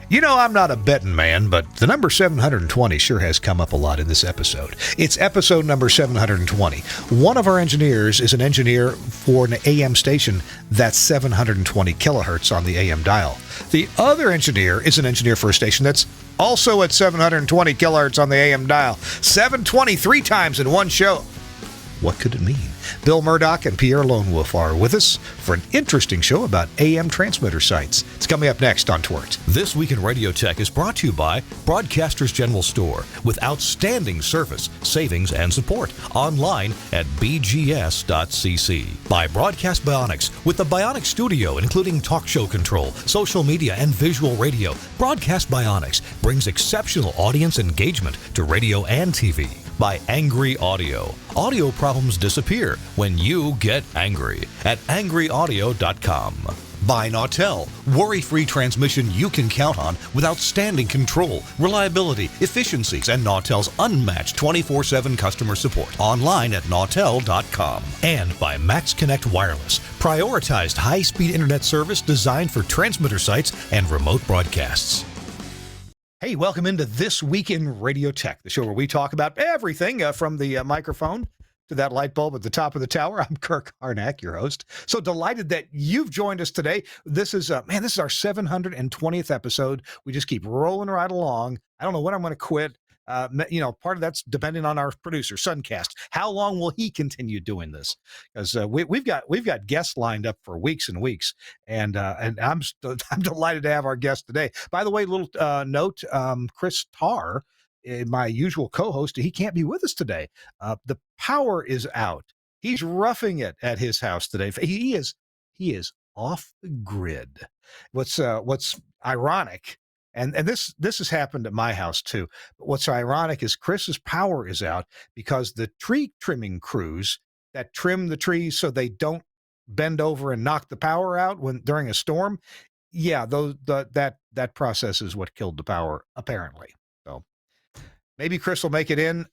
You know, I'm not a betting man, but the number 720 sure has come up a lot in this episode. It's episode number 720. One of our engineers is an engineer for an AM station that's 720 kilohertz on the AM dial. The other engineer is an engineer for a station that's also at 720 kilohertz on the AM dial. 720 three times in one show. What could it mean? Bill Murdoch and Pierre Lonewolf are with us for an interesting show about AM transmitter sites. It's coming up next on TWiRT. This Week in Radio Tech is brought to you by Broadcasters General Store with outstanding service, savings, and support. Online at bgs.cc. By Broadcast Bionics with the Bionic Studio, including talk show control, social media, and visual radio. Broadcast Bionics brings exceptional audience engagement to radio and TV. By Angry Audio. Audio problems disappear when you get angry at angryaudio.com. By Nautel. Worry-free transmission you can count on with outstanding control, reliability, efficiencies, and Nautel's unmatched 24/7 customer support. Online at nautel.com. And by Max Connect Wireless. Prioritized high-speed internet service designed for transmitter sites and remote broadcasts. Hey, welcome into This Week in Radio Tech, the show where we talk about everything from the microphone to that light bulb at the top of the tower. I'm Kirk Harnack, your host. So delighted that you've joined us today. This is our 720th episode. We just keep rolling right along. I don't know when I'm going to quit. Part of that's depending on our producer, Suncast. How long will he continue doing this? Because we've got guests lined up for weeks and weeks, and I'm delighted to have our guest today. By the way, little note: Chris Tarr, my usual co-host, he can't be with us today. The power is out. He's roughing it at his house today. He is off the grid. What's ironic. And this has happened at my house too. But what's ironic is Chris's power is out because the tree trimming crews that trim the trees so they don't bend over and knock the power out during a storm. Yeah, that process is what killed the power apparently. So maybe Chris will make it in.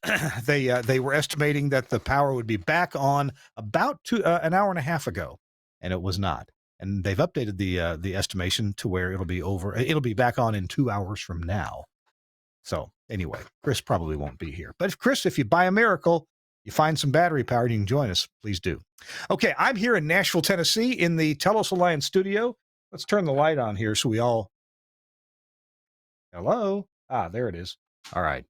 They were estimating that the power would be back on about an hour and a half ago, and it was not. And they've updated the estimation to where it'll be back on in 2 hours from now. So anyway, Chris probably won't be here. But if you buy a miracle, you find some battery power, and you can join us, please do. Okay, I'm here in Nashville, Tennessee in the Telos Alliance studio. Let's turn the light on here so we all... Hello? There it is. All right.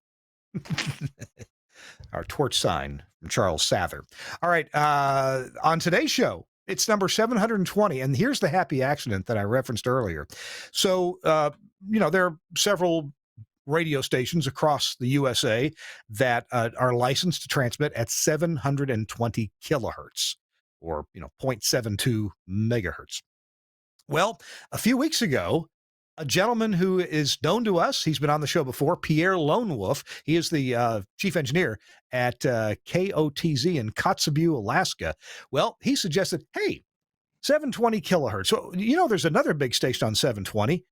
Our TWiRT sign from Charles Sather. All right, on today's show, it's number 720, and here's the happy accident that I referenced earlier. So, there are several radio stations across the USA that are licensed to transmit at 720 kilohertz, or 0.72 megahertz. Well, a few weeks ago, a gentleman who is known to us, he's been on the show before, Pierre Lonewolf. He is the chief engineer at KOTZ in Kotzebue, Alaska. Well, he suggested, hey, 720 kilohertz. So, there's another big station on 720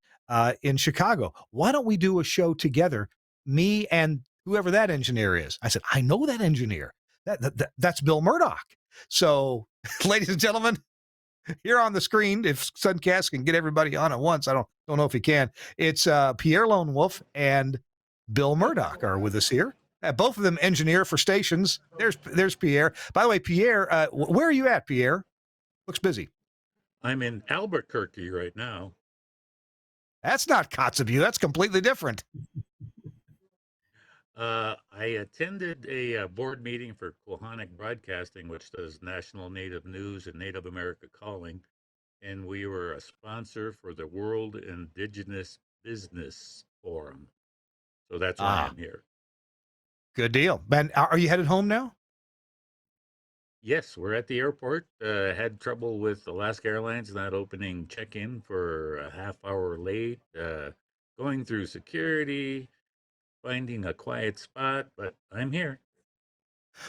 in Chicago. Why don't we do a show together, me and whoever that engineer is? I said, I know that engineer. That's Bill Murdoch. So, ladies and gentlemen, here on the screen, if Suncast can get everybody on at once, I don't know if he can. It's Pierre Lonewolf and Bill Murdoch are with us here. Both of them engineer for stations. There's Pierre. By the way, Pierre, where are you at, Pierre? Looks busy. I'm in Albuquerque right now. That's not Kotzebue. That's completely different. I attended a board meeting for Kohanic Broadcasting, which does National Native News and Native America Calling, and we were a sponsor for the World Indigenous Business Forum. So that's why I'm here. Good deal. Ben, are you headed home now? Yes, we're at the airport. Had trouble with Alaska Airlines not opening check-in for a half hour late, going through security, finding a quiet spot, but I'm here.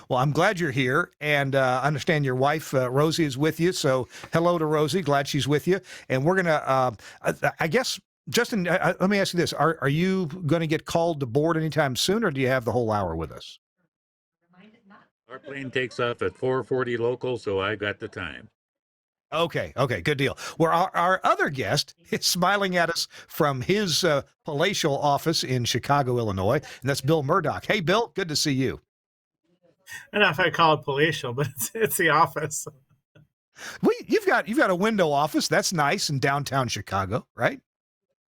Well, I'm glad you're here, and I understand your wife, Rosie, is with you. So hello to Rosie. Glad she's with you. And we're going to, I guess, Justin, let me ask you this. Are you going to get called to board anytime soon, or do you have the whole hour with us? Our plane takes off at 4:40 local, so I got the time. Okay, good deal. Where our other guest is smiling at us from his palatial office in Chicago, Illinois, and that's Bill Murdoch. Hey, Bill, good to see you. I don't know if I call it palatial, but it's the office. You've got a window office. That's nice in downtown Chicago, right?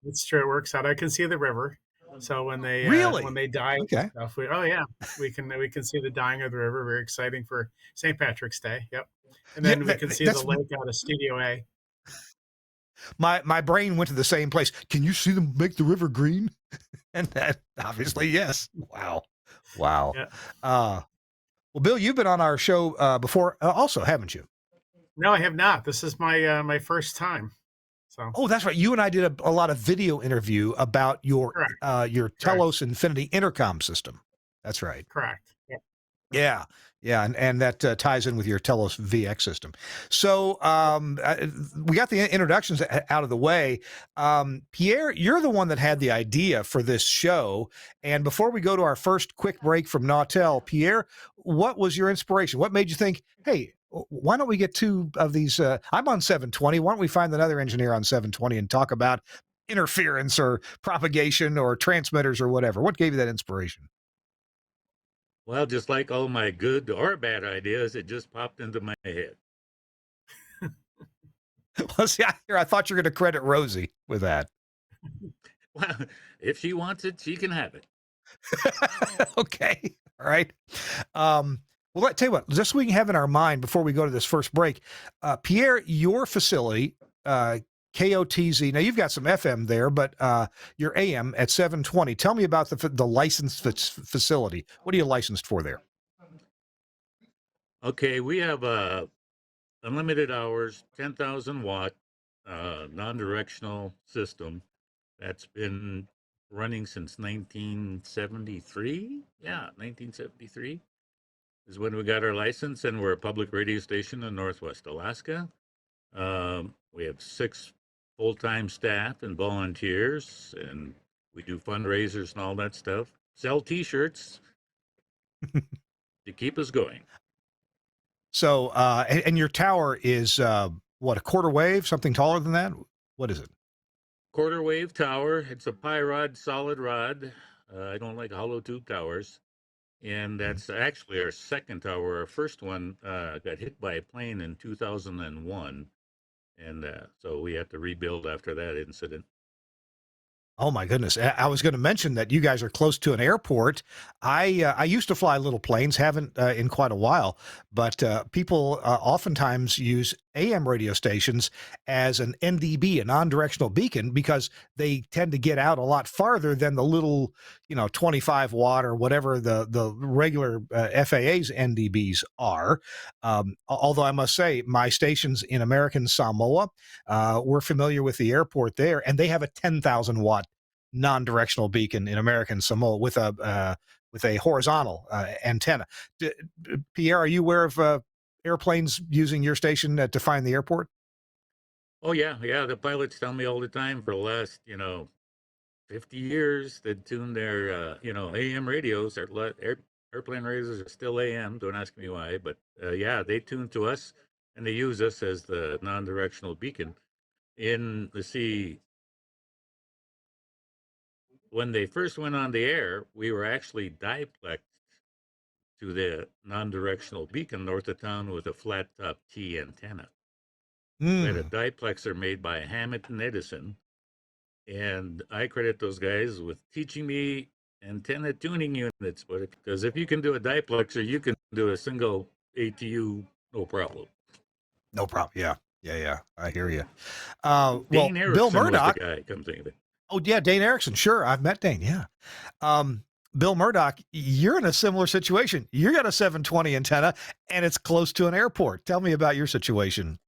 It's true. It works out. I can see the river. So when Really? they die and Okay. stuff, we can see the dying of the river. Very exciting for St. Patrick's Day. Yep. And Yeah, then we can see the that's lake out of Studio A. my brain went to the same place. Can you see them make the river green? And that obviously, yes. Wow. Yeah. Well, Bill, you've been on our show before, also, haven't you? No, I have not. This is my first time. So. Oh, that's right. You and I did a lot of video interview about your Telos Infinity intercom system. That's right. Correct. Yep. Yeah, and that ties in with your Telos VX system. So we got the introductions out of the way. Pierre, you're the one that had the idea for this show. And before we go to our first quick break from Nautel, Pierre, what was your inspiration? What made you think, hey, why don't we get two of these? I'm on 720. Why don't we find another engineer on 720 and talk about interference or propagation or transmitters or whatever? What gave you that inspiration? Well, just like all my good or bad ideas, it just popped into my head. Well, see, I thought you were going to credit Rosie with that. Well, if she wants it, she can have it. Okay. All right. Well, let's tell you what, just so we can have in our mind before we go to this first break, Pierre, your facility, KOTZ. Now you've got some FM there, but your AM at 720. Tell me about the licensed facility. What are you licensed for there? Okay, we have unlimited hours, 10,000 watt, non-directional system that's been running since 1973. Yeah, 1973 is when we got our license, and we're a public radio station in Northwest Alaska. We have 6 full-time staff and volunteers, and we do fundraisers and all that stuff. Sell T-shirts to keep us going. So, and your tower is what, a quarter wave, something taller than that? What is it? Quarter wave tower. It's a pi rod, solid rod. I don't like hollow tube towers. And that's actually our second tower. Our first one got hit by a plane in 2001. And so we had to rebuild after that incident. Oh my goodness! I was going to mention that you guys are close to an airport. I used to fly little planes, haven't in quite a while, but people oftentimes use AM radio stations as an NDB, a non-directional beacon, because they tend to get out a lot farther than the little, 25 watt or whatever the regular FAA's NDBs are. Although I must say, my stations in American Samoa, we're familiar with the airport there, and they have a 10,000 watt non-directional beacon in American Samoa with a horizontal antenna. Pierre, are you aware of airplanes using your station to find the airport? Oh yeah. The pilots tell me all the time for the last 50 years they tune their AM radios. Airplane radios are still AM. Don't ask me why, but they tune to us and they use us as the non-directional beacon. When they first went on the air, we were actually diplexed to the non-directional beacon north of town with a flat top T antenna. We had a diplexer made by Hamilton Edison, and I credit those guys with teaching me antenna tuning units. But because if you can do a diplexer, you can do a single ATU, no problem. No problem. Yeah. I hear you. Dane Erickson Bill Murdoch. was the guy, come think of it. Oh yeah, Dane Erickson. Sure, I've met Dane. Yeah. Bill Murdoch, you're in a similar situation. You got a 720 antenna, and it's close to an airport. Tell me about your situation.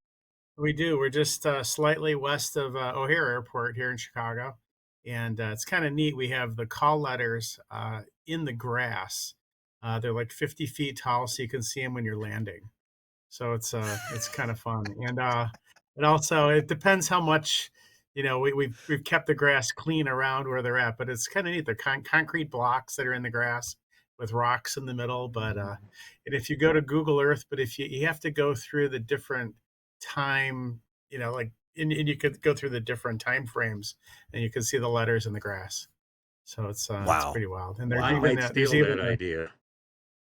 We do. We're just slightly west of O'Hare Airport here in Chicago, and it's kind of neat. We have the call letters in the grass. They're like 50 feet tall, so you can see them when you're landing. So it's kind of fun, and also it depends how much. We've kept the grass clean around where they're at, but it's kind of neat. They're concrete blocks that are in the grass with rocks in the middle. But and if you go to Google Earth, but if you have to go through the different time, like, and you could go through the different time frames, and you can see the letters in the grass. So it's Wow. pretty wild. And I might steal that idea.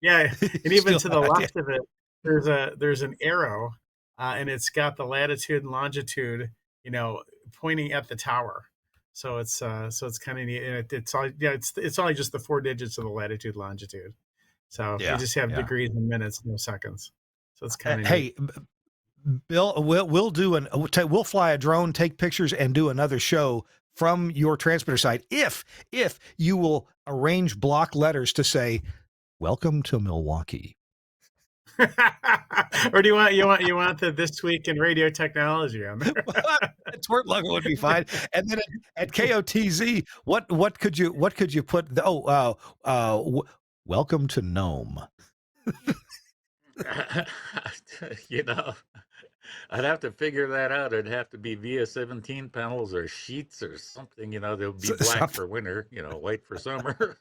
yeah, and even Steal to that the idea. left of it, there's an arrow, and it's got the latitude and longitude, pointing at the tower. So it's kind of neat, and it's all it's only just the 4 digits of the latitude longitude. So you Yeah. just have Yeah. degrees and minutes, no seconds. So it's kind of neat. Hey, Bill, we'll fly a drone, take pictures, and do another show from your transmitter site if you will arrange block letters to say "Welcome to Milwaukee." Or do you want the This Week in Radio Technology on there? TWiRT logo would be fine. And then at KOTZ, what could you put? Welcome to Gnome. I'd have to figure that out. It'd have to be via 17 panels or sheets or something. They'll be black for winter, white for summer.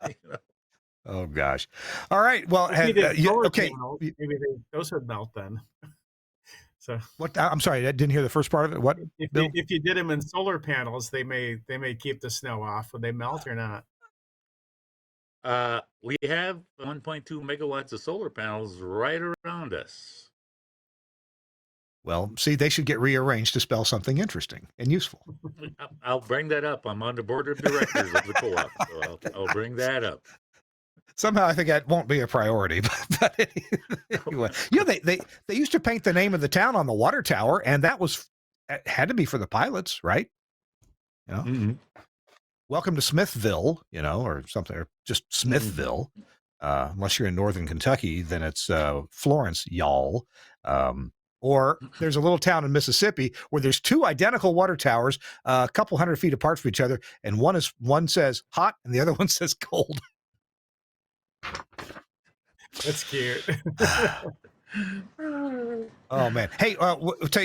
Oh gosh! All right. Well, if you did solar okay. panels, maybe those would melt then. So what? I'm sorry, I didn't hear the first part of it. What? If you did them in solar panels, they may keep the snow off. Would they melt or not? We have 1.2 megawatts of solar panels right around us. Well, see, they should get rearranged to spell something interesting and useful. I'll bring that up. I'm on the board of directors of the co-op, so I'll bring that up. Somehow, I think that won't be a priority. But anyway, they used to paint the name of the town on the water tower, and that had to be for the pilots, right? Mm-hmm. Welcome to Smithville, or something, or just Smithville. Unless you're in northern Kentucky, then it's Florence, y'all. Or there's a little town in Mississippi where there's two identical water towers, a couple 100 feet apart from each other, and one says hot and the other one says cold. That's cute. Oh man! Hey,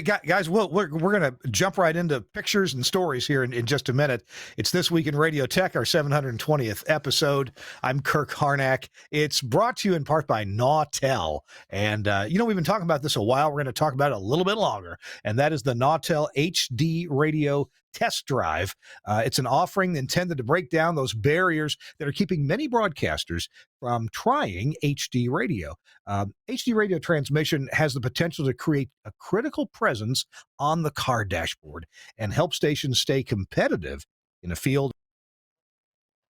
guys, we're gonna jump right into pictures and stories here in just a minute. It's This Week in Radio Tech, our 720th episode. I'm Kirk Harnack. It's brought to you in part by Nautel, and we've been talking about this a while. We're going to talk about it a little bit longer, and that is the Nautel HD Radio Test Drive. It's an offering intended to break down those barriers that are keeping many broadcasters from trying HD radio. HD radio transmission has the potential to create a critical presence on the car dashboard and help stations stay competitive in a field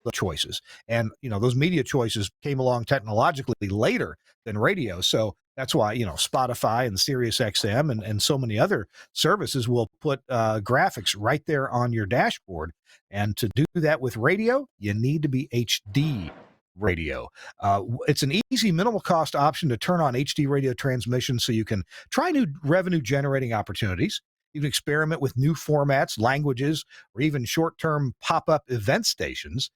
of choices. And, those media choices came along technologically later than radio. So that's why, Spotify and Sirius XM and so many other services will put graphics right there on your dashboard. And to do that with radio, you need to be HD radio. It's an easy, minimal cost option to turn on HD radio transmission so you can try new revenue generating opportunities. You can experiment with new formats, languages, or even short-term pop-up event stations.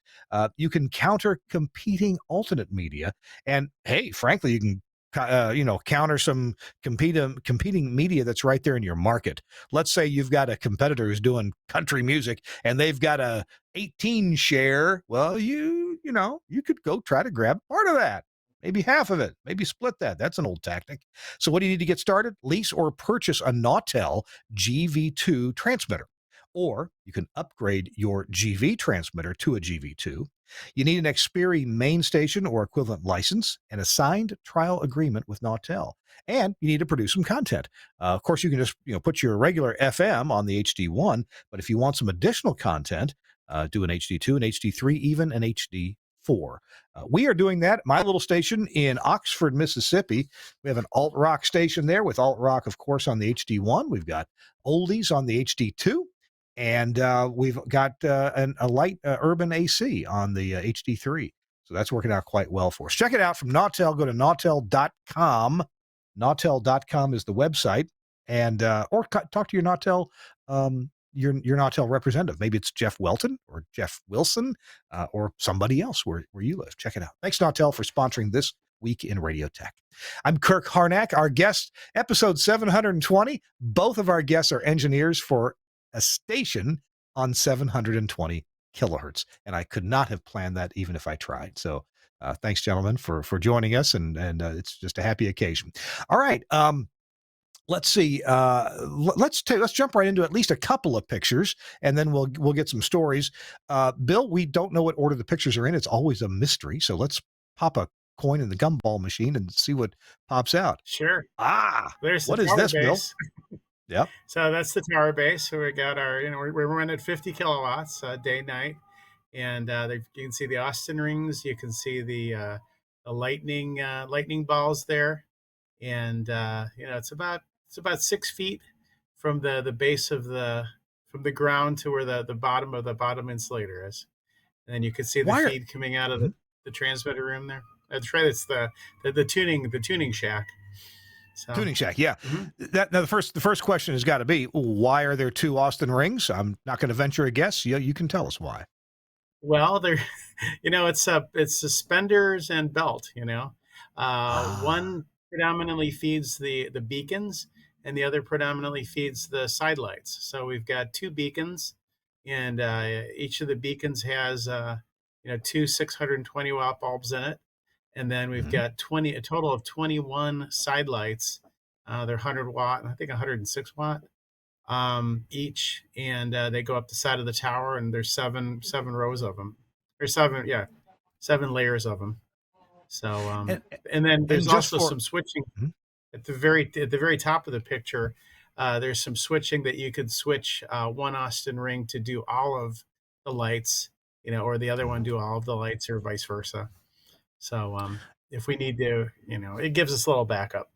You can counter competing alternate media. And hey, frankly, you can counter some competing media that's right there in your market. Let's say you've got a competitor who's doing country music and they've got a 18 share. Well, you could go try to grab part of that, maybe half of it, maybe split that. That's an old tactic. So what do you need to get started? Lease or purchase a Nautel GV2 transmitter, or you can upgrade your GV transmitter to a GV2. You need an Xperi main station or equivalent license and a signed trial agreement with Nautel. And you need to produce some content. Of course, you can just put your regular FM on the HD1, but if you want some additional content, do an HD2, an HD3, even an HD4. We are doing that. My little station in Oxford, Mississippi. We have an alt rock station there with alt rock, of course, on the HD1. We've got oldies on the HD2. And we've got a light urban AC on the HD3. So that's working out quite well for us. Check it out from Nautel. Go to nautel.com. Nautel.com is the website. And or talk to your Nautel your Nautel representative. Maybe it's Jeff Welton or Jeff Wilson or somebody else where you live. Check it out. Thanks, Nautel, for sponsoring This Week in Radio Tech. I'm Kirk Harnack. Our guest, episode 720. Both of our guests are engineers for a station on 720 kilohertz. And I could not have planned that even if I tried. So thanks, gentlemen, for joining us. And it's just a happy occasion. All right. let's see. Let's jump right into at least a couple of pictures, and then we'll get some stories. Bill, we don't know what order the pictures are in. It's always a mystery. So let's pop a coin in the gumball machine and see what pops out. Sure. Ah, There's the what is tower this, Bill? base. Yep. So that's the tower base. So we got our, we're running at 50 kilowatts day, night. And you can see the Austin rings. You can see the lightning balls there. And, it's about 6 feet from the base of from the ground to where the bottom of the bottom insulator is. And then you can see the feed coming out of the transmitter room there. That's right. It's the tuning shack. So. Tuning shack, yeah. Now the first question has got to be, why are there 2 Austin rings? I'm not going to venture a guess. You can tell us why. Well, they're, it's suspenders and belt. One predominantly feeds the beacons, and the other predominantly feeds the side lights. So we've got 2 beacons, and each of the beacons has 2 620 watt bulbs in it. And then we've got a total of 21 side lights. They're 100 watt and I think 106 watt each. And they go up the side of the tower, and there's seven rows of them, or 7 layers of them. So, and then there's also some switching at the very top of the picture. There's some switching that you could switch one Austin ring to do all of the lights, or the other one do all of the lights, or vice versa. So if we need to, it gives us a little backup.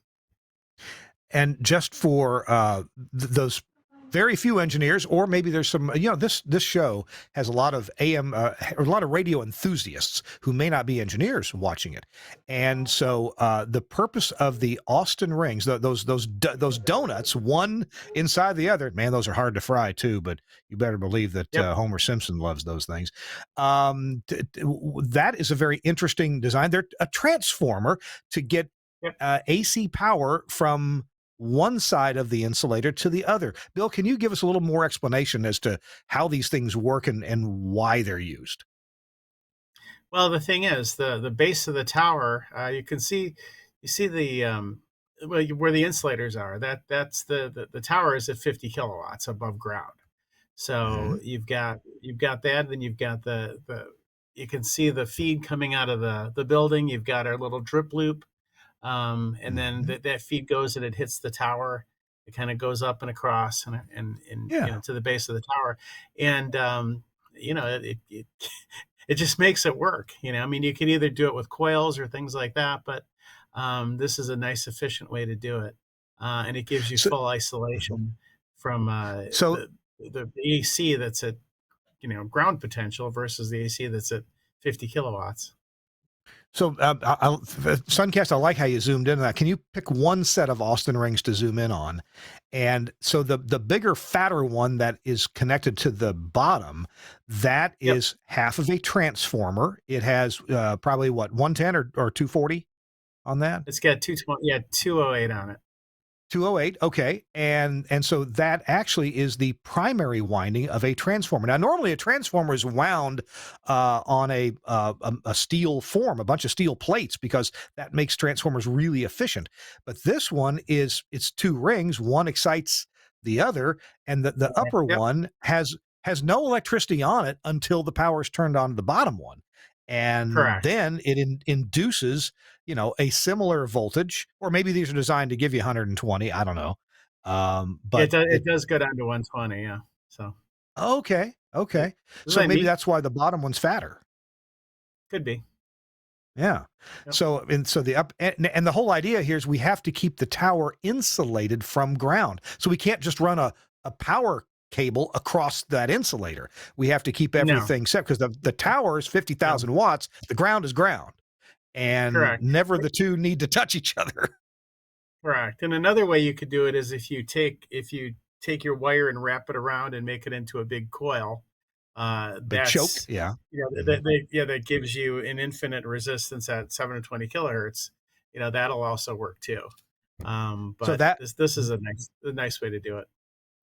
And just for those very few engineers, or maybe there's some, this show has a lot of AM, or a lot of radio enthusiasts who may not be engineers watching it. And so the purpose of the Austin rings, those donuts, one inside the other, man, those are hard to fry too, but you better believe that Homer Simpson loves those things. That is a very interesting design. They're a transformer to get AC power from one side of the insulator to the other. Bill, can you give us a little more explanation as to how these things work and why they're used? Well, the thing is, the base of the tower, you see the where the insulators are. That's the tower is at 50 kilowatts above ground. So you've got that, then you've got the you can see the feed coming out of the building. You've got our little drip loop. And then that feed goes and it hits the tower. It kind of goes up and across and to the base of the tower. And, it just makes it work. I mean, you can either do it with coils or things like that, but this is a nice, efficient way to do it. And it gives you full isolation from the AC that's at, ground potential versus the AC that's at 50 kilowatts. So, Suncast, I like how you zoomed in on that. Can you pick one set of Austin rings to zoom in on? And so the bigger, fatter one that is connected to the bottom, that is half of a transformer. It has probably 110 or 240 on that? It's got 208 on it. 208, okay. And so that actually is the primary winding of a transformer. Now, normally a transformer is wound on a steel form, a bunch of steel plates, because that makes transformers really efficient. But this one it's 2 rings, one excites the other, and the upper one has no electricity on it until the power is turned on to the bottom one. And then it induces, a similar voltage, or maybe these are designed to give you 120. I don't know. But it does go down to 120. Yeah. So. Okay. So maybe that's why the bottom one's fatter. Could be. Yeah. Yep. So the up and the whole idea here is we have to keep the tower insulated from ground. So we can't just run a power cable across that insulator. We have to keep everything set, because the tower is 50,000 watts. The ground is ground, and never the two need to touch each other. Correct. And another way you could do it is if you take your wire and wrap it around and make it into a big coil. That's choke. That gives you an infinite resistance at 720 kilohertz. That'll also work too. But so this is a nice way to do it.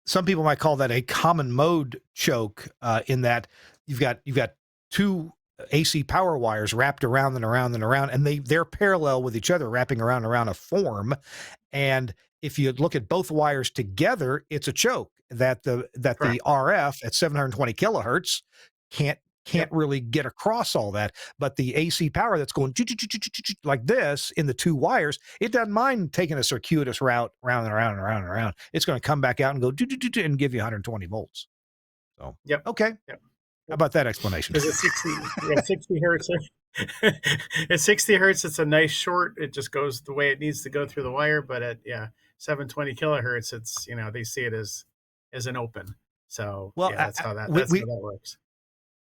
Some people might call that a common mode choke, in that you've got 2 AC power wires wrapped around and around and around, and they're parallel with each other, wrapping around and around a form. And if you look at both wires together, it's a choke that the Correct. RF at 720 kilohertz can't Yep. really get across all that. But the AC power that's going like this in the two wires, it doesn't mind taking a circuitous route round and around and around and around. It's going to come back out and go and give you 120 volts. So, Yep. okay. Yep. How about that explanation? Because it's 60 hertz. At 60 hertz, it's a nice short. It just goes the way it needs to go through the wire. But at 720 kilohertz, it's they see it as an open. So Well, that's how that works.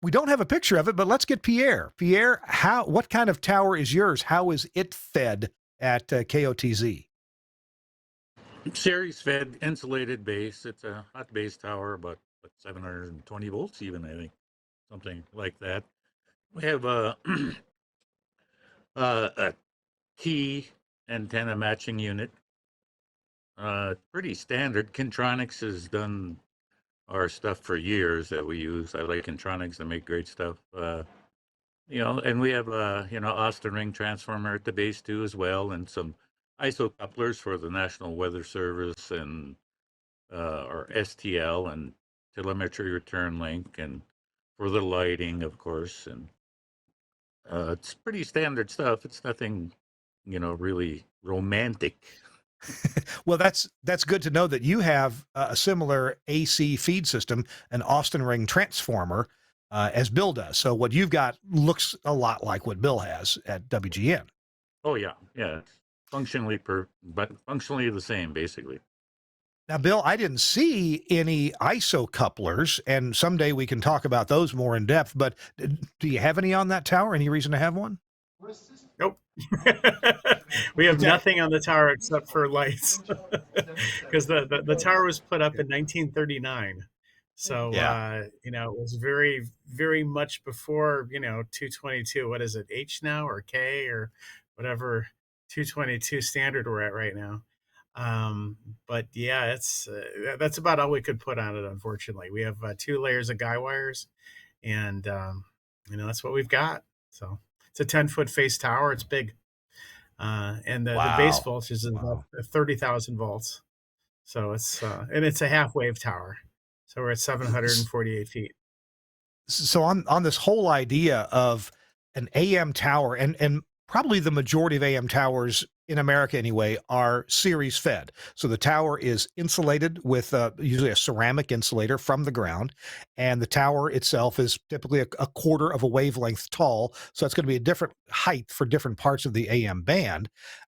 we don't have a picture of it, but let's get Pierre. Pierre, what kind of tower is yours? How is it fed at KOTZ? Series fed insulated base. It's a hot base tower, about 720 volts, even, I think, something like that. We have a key antenna matching unit. Pretty standard. Kintronics has done our stuff for years that we use. I like Kintronics; they make great stuff. And we have Austin ring transformer at the base too as well, and some ISO couplers for the National Weather Service and or STL and telemetry return link, and for the lighting, of course. And it's pretty standard stuff. It's nothing, really romantic. Well, that's good to know that you have a similar AC feed system, an Austin ring transformer, as Bill does. So what you've got looks a lot like what Bill has at WGN. Oh yeah, it's functionally the same, basically. Now, Bill, I didn't see any ISO couplers, and someday we can talk about those more in depth. But do you have any on that tower? Any reason to have one? Nope. We have nothing on the tower except for lights, because the tower was put up in 1939. So it was very, very much before 222. What is it, H now or K or whatever 222 standard we're at right now? But it's that's about all we could put on it. Unfortunately, we have 2 layers of guy wires, and that's what we've got. So it's a 10-foot face tower. It's big, and the base voltage is about 30,000 volts. So it's and it's a half wave tower. So we're at 748 feet. So on this whole idea of an AM tower, and probably the majority of AM towers in America anyway are series fed. So the tower is insulated with usually a ceramic insulator from the ground, and the tower itself is typically a quarter of a wavelength tall. So it's going to be a different height for different parts of the AM band.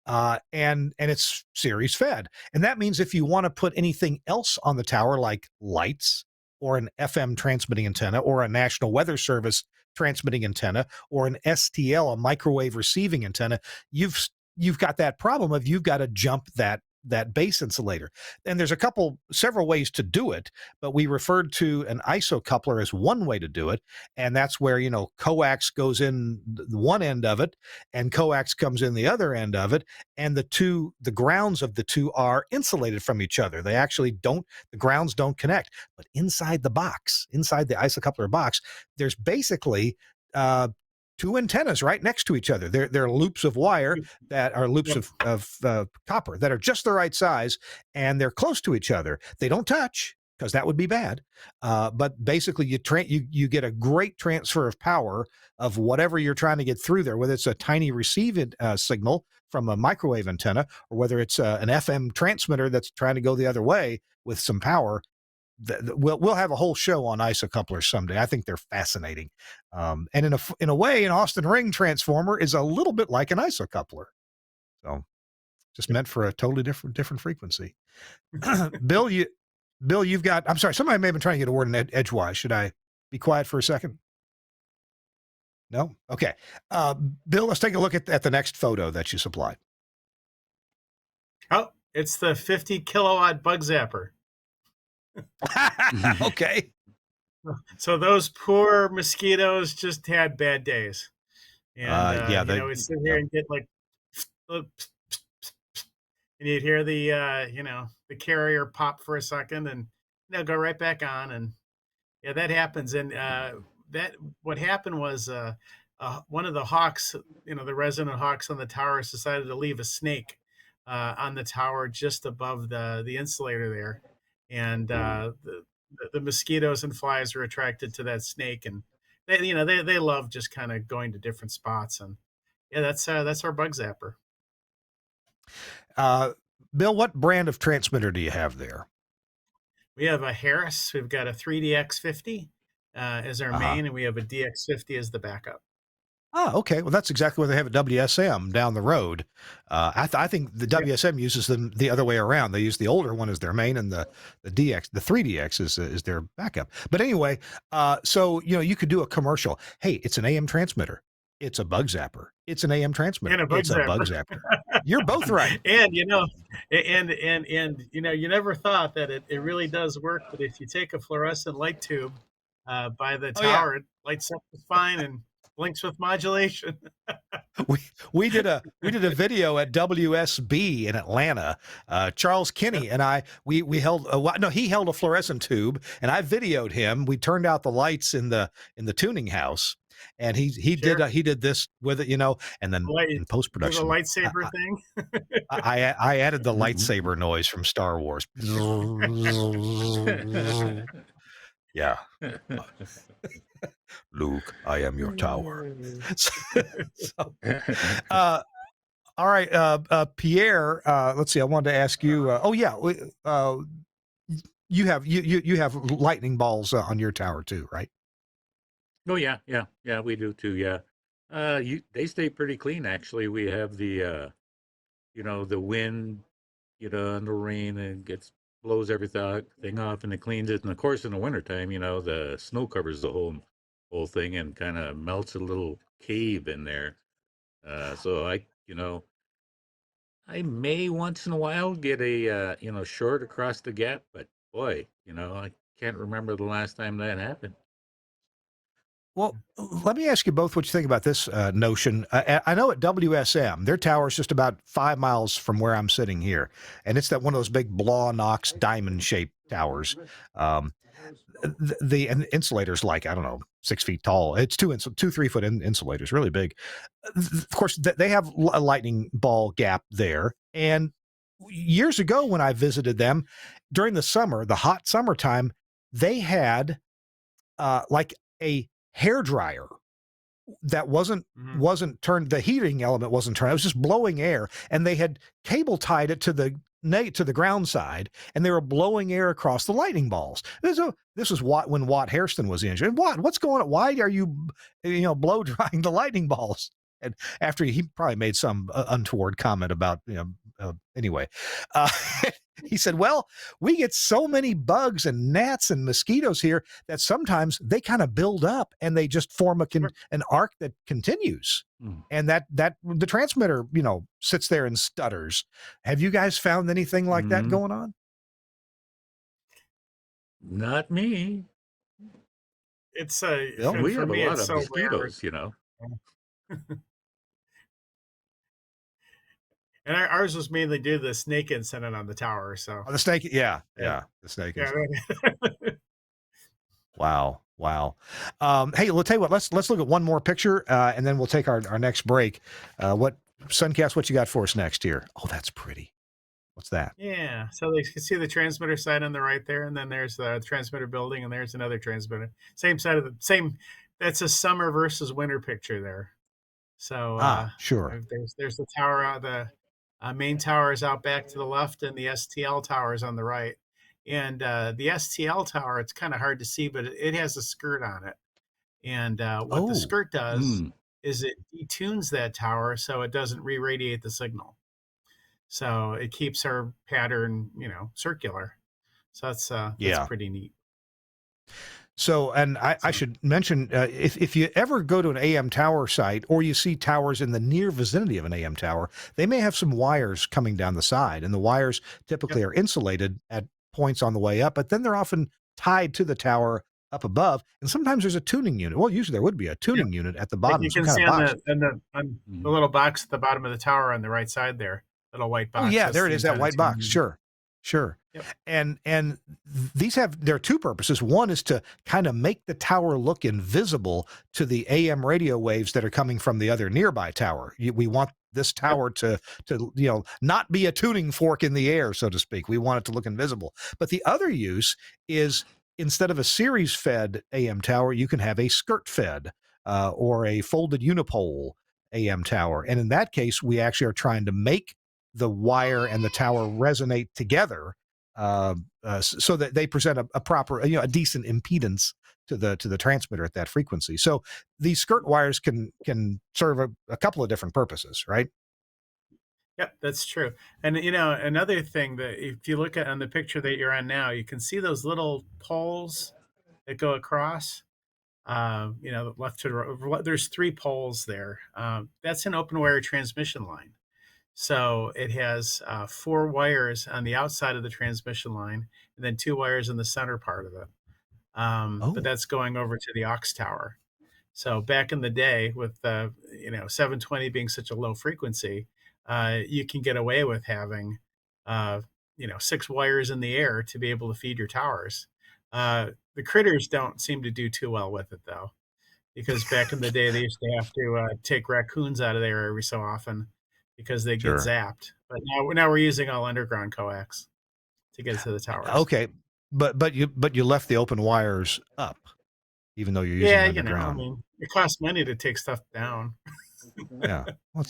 And it's series fed. And that means if you want to put anything else on the tower, like lights or an FM transmitting antenna or a National Weather Service transmitting antenna or an STL, a microwave receiving antenna, you've got that problem of you've got to jump that base insulator. And there's several ways to do it, but we referred to an ISO coupler as one way to do it. And that's where, coax goes in the one end of it and coax comes in the other end of it. And the grounds of the two are insulated from each other. They actually the grounds don't connect. But inside the ISO coupler box, there's basically, 2 antennas right next to each other. They're loops of wire that are loops of copper that are just the right size, and they're close to each other. They don't touch because that would be bad. But basically, you get a great transfer of power of whatever you're trying to get through there, whether it's a tiny received signal from a microwave antenna or whether it's an FM transmitter that's trying to go the other way with some power. We'll have a whole show on ISO couplers someday. I think they're fascinating. And in a way, an Austin ring transformer is a little bit like an ISO coupler. So just meant for a totally different frequency. Bill, you've got, I'm sorry, somebody may have been trying to get a word in edgewise. Should I be quiet for a second? No? Okay. Bill, let's take a look at the next photo that you supplied. Oh, it's the 50 kilowatt bug zapper. Okay. So those poor mosquitoes just had bad days. And we'd sit here and get like, and you'd hear the carrier pop for a second and go right back on. And that happens. And what happened was one of the hawks, the resident hawks on the towers decided to leave a snake on the tower just above the insulator there, and the mosquitoes and flies are attracted to that snake, and they love just kind of going to different spots, and yeah, that's our bug zapper. Bill, what brand of transmitter do you have there? We have a Harris. We've got a 3DX50 as our main, and we have a DX50 as the backup. Oh, okay. Well, that's exactly what they have at WSM down the road. I think the WSM uses them the other way around. They use the older one as their main, and the 3DX is their backup. But anyway, so you could do a commercial. Hey, it's an AM transmitter. It's a bug zapper. It's an AM transmitter. And a bug it's zapper. a bug zapper. You're both right. And you never thought that it really does work. But if you take a fluorescent light tube by the tower, it lights up fine and blinks with modulation. We did a video at WSB in Atlanta. Charles Kinney and I we held he held a fluorescent tube, and I videoed him. We turned out the lights in the tuning house, and he did this with it, and then in post production, the lightsaber thing. I added the lightsaber noise from Star Wars. Yeah. Luke, I am your tower. All right, Pierre. Let's see. I wanted to ask you. You have lightning balls on your tower too, right? Oh yeah, we do too. Yeah, they stay pretty clean actually. We have the the wind, and the rain, and blows everything off, and it cleans it. And of course, in the wintertime, the snow covers the whole thing and kind of melts a little cave in there. So I may once in a while get a short across the gap, but boy, I can't remember the last time that happened. Well, let me ask you both what you think about this notion. I know at WSM, their tower is just about 5 miles from where I'm sitting here, and it's that one of those big Blaw-Knox diamond-shaped towers. The insulator's like, I don't know, 6 feet tall. It's 3 foot insulators, really big. Of course, they have a lightning ball gap there. And years ago, when I visited them during the summer, the hot summertime, they had like a hair dryer that wasn't turned. The heating element wasn't turned. It was just blowing air, and they had cable tied it to the ground side, and they were blowing air across the lightning balls. This was when Watt Hairston was injured. What's going on? Why are you blow drying the lightning balls? And after he probably made some untoward comment about anyway, he said, well, we get so many bugs and gnats and mosquitoes here that sometimes they kind of build up and they just form an arc that continues. And that the transmitter, sits there and stutters. Have you guys found anything like that going on? Not me. It's we have a lot of mosquitoes, And ours was mainly due to the snake incident on the tower. So the snake, the snake incident. Wow. Hey, we'll tell you what. Let's look at one more picture, and then we'll take our next break. What Suncast? What you got for us next here? Oh, that's pretty. What's that? Yeah. So you can see the transmitter side on the right there, and then there's the transmitter building, and there's another transmitter. Same side of the same. That's a summer versus winter picture there. So sure. There's the tower. The main tower is out back to the left, and the STL tower is on the right. And the STL tower, it's kind of hard to see, but it has a skirt on it. And what the skirt does is it detunes that tower so it doesn't re-radiate the signal. So it keeps our pattern, circular. So that's pretty neat. So, and I should mention, if you ever go to an AM tower site or you see towers in the near vicinity of an AM tower, they may have some wires coming down the side, and the wires typically are insulated at points on the way up, but then they're often tied to the tower up above, and sometimes there's a tuning unit. Well, usually there would be a tuning unit at the bottom. Like you can see on the little box at the bottom of the tower on the right side there, little white box. Oh yeah, there it is, that white box. Sure. Sure. Yep. And there are two purposes. One is to kind of make the tower look invisible to the AM radio waves that are coming from the other nearby tower. We want this tower to not be a tuning fork in the air, so to speak. We want it to look invisible. But the other use is, instead of a series fed AM tower, you can have a skirt fed or a folded unipole AM tower. And in that case, we actually are trying to make the wire and the tower resonate together, so that they present a proper, a decent impedance to the transmitter at that frequency. So these skirt wires can serve a couple of different purposes, right? Yep, that's true. And another thing, that if you look at on the picture that you're on now, you can see those little poles that go across. Left to right. There's 3 poles there. That's an open wire transmission line. So it has 4 wires on the outside of the transmission line, and then 2 wires in the center part of it. But that's going over to the aux tower. So back in the day, with 720 being such a low frequency, you can get away with having 6 wires in the air to be able to feed your towers. The critters don't seem to do too well with it, though, because back in the day they used to have to take raccoons out of there every so often because they get Sure. zapped. But now we're using all underground coax to get to the towers. Okay, but you left the open wires up, even though you're using underground. It costs money to take stuff down. Yeah, well,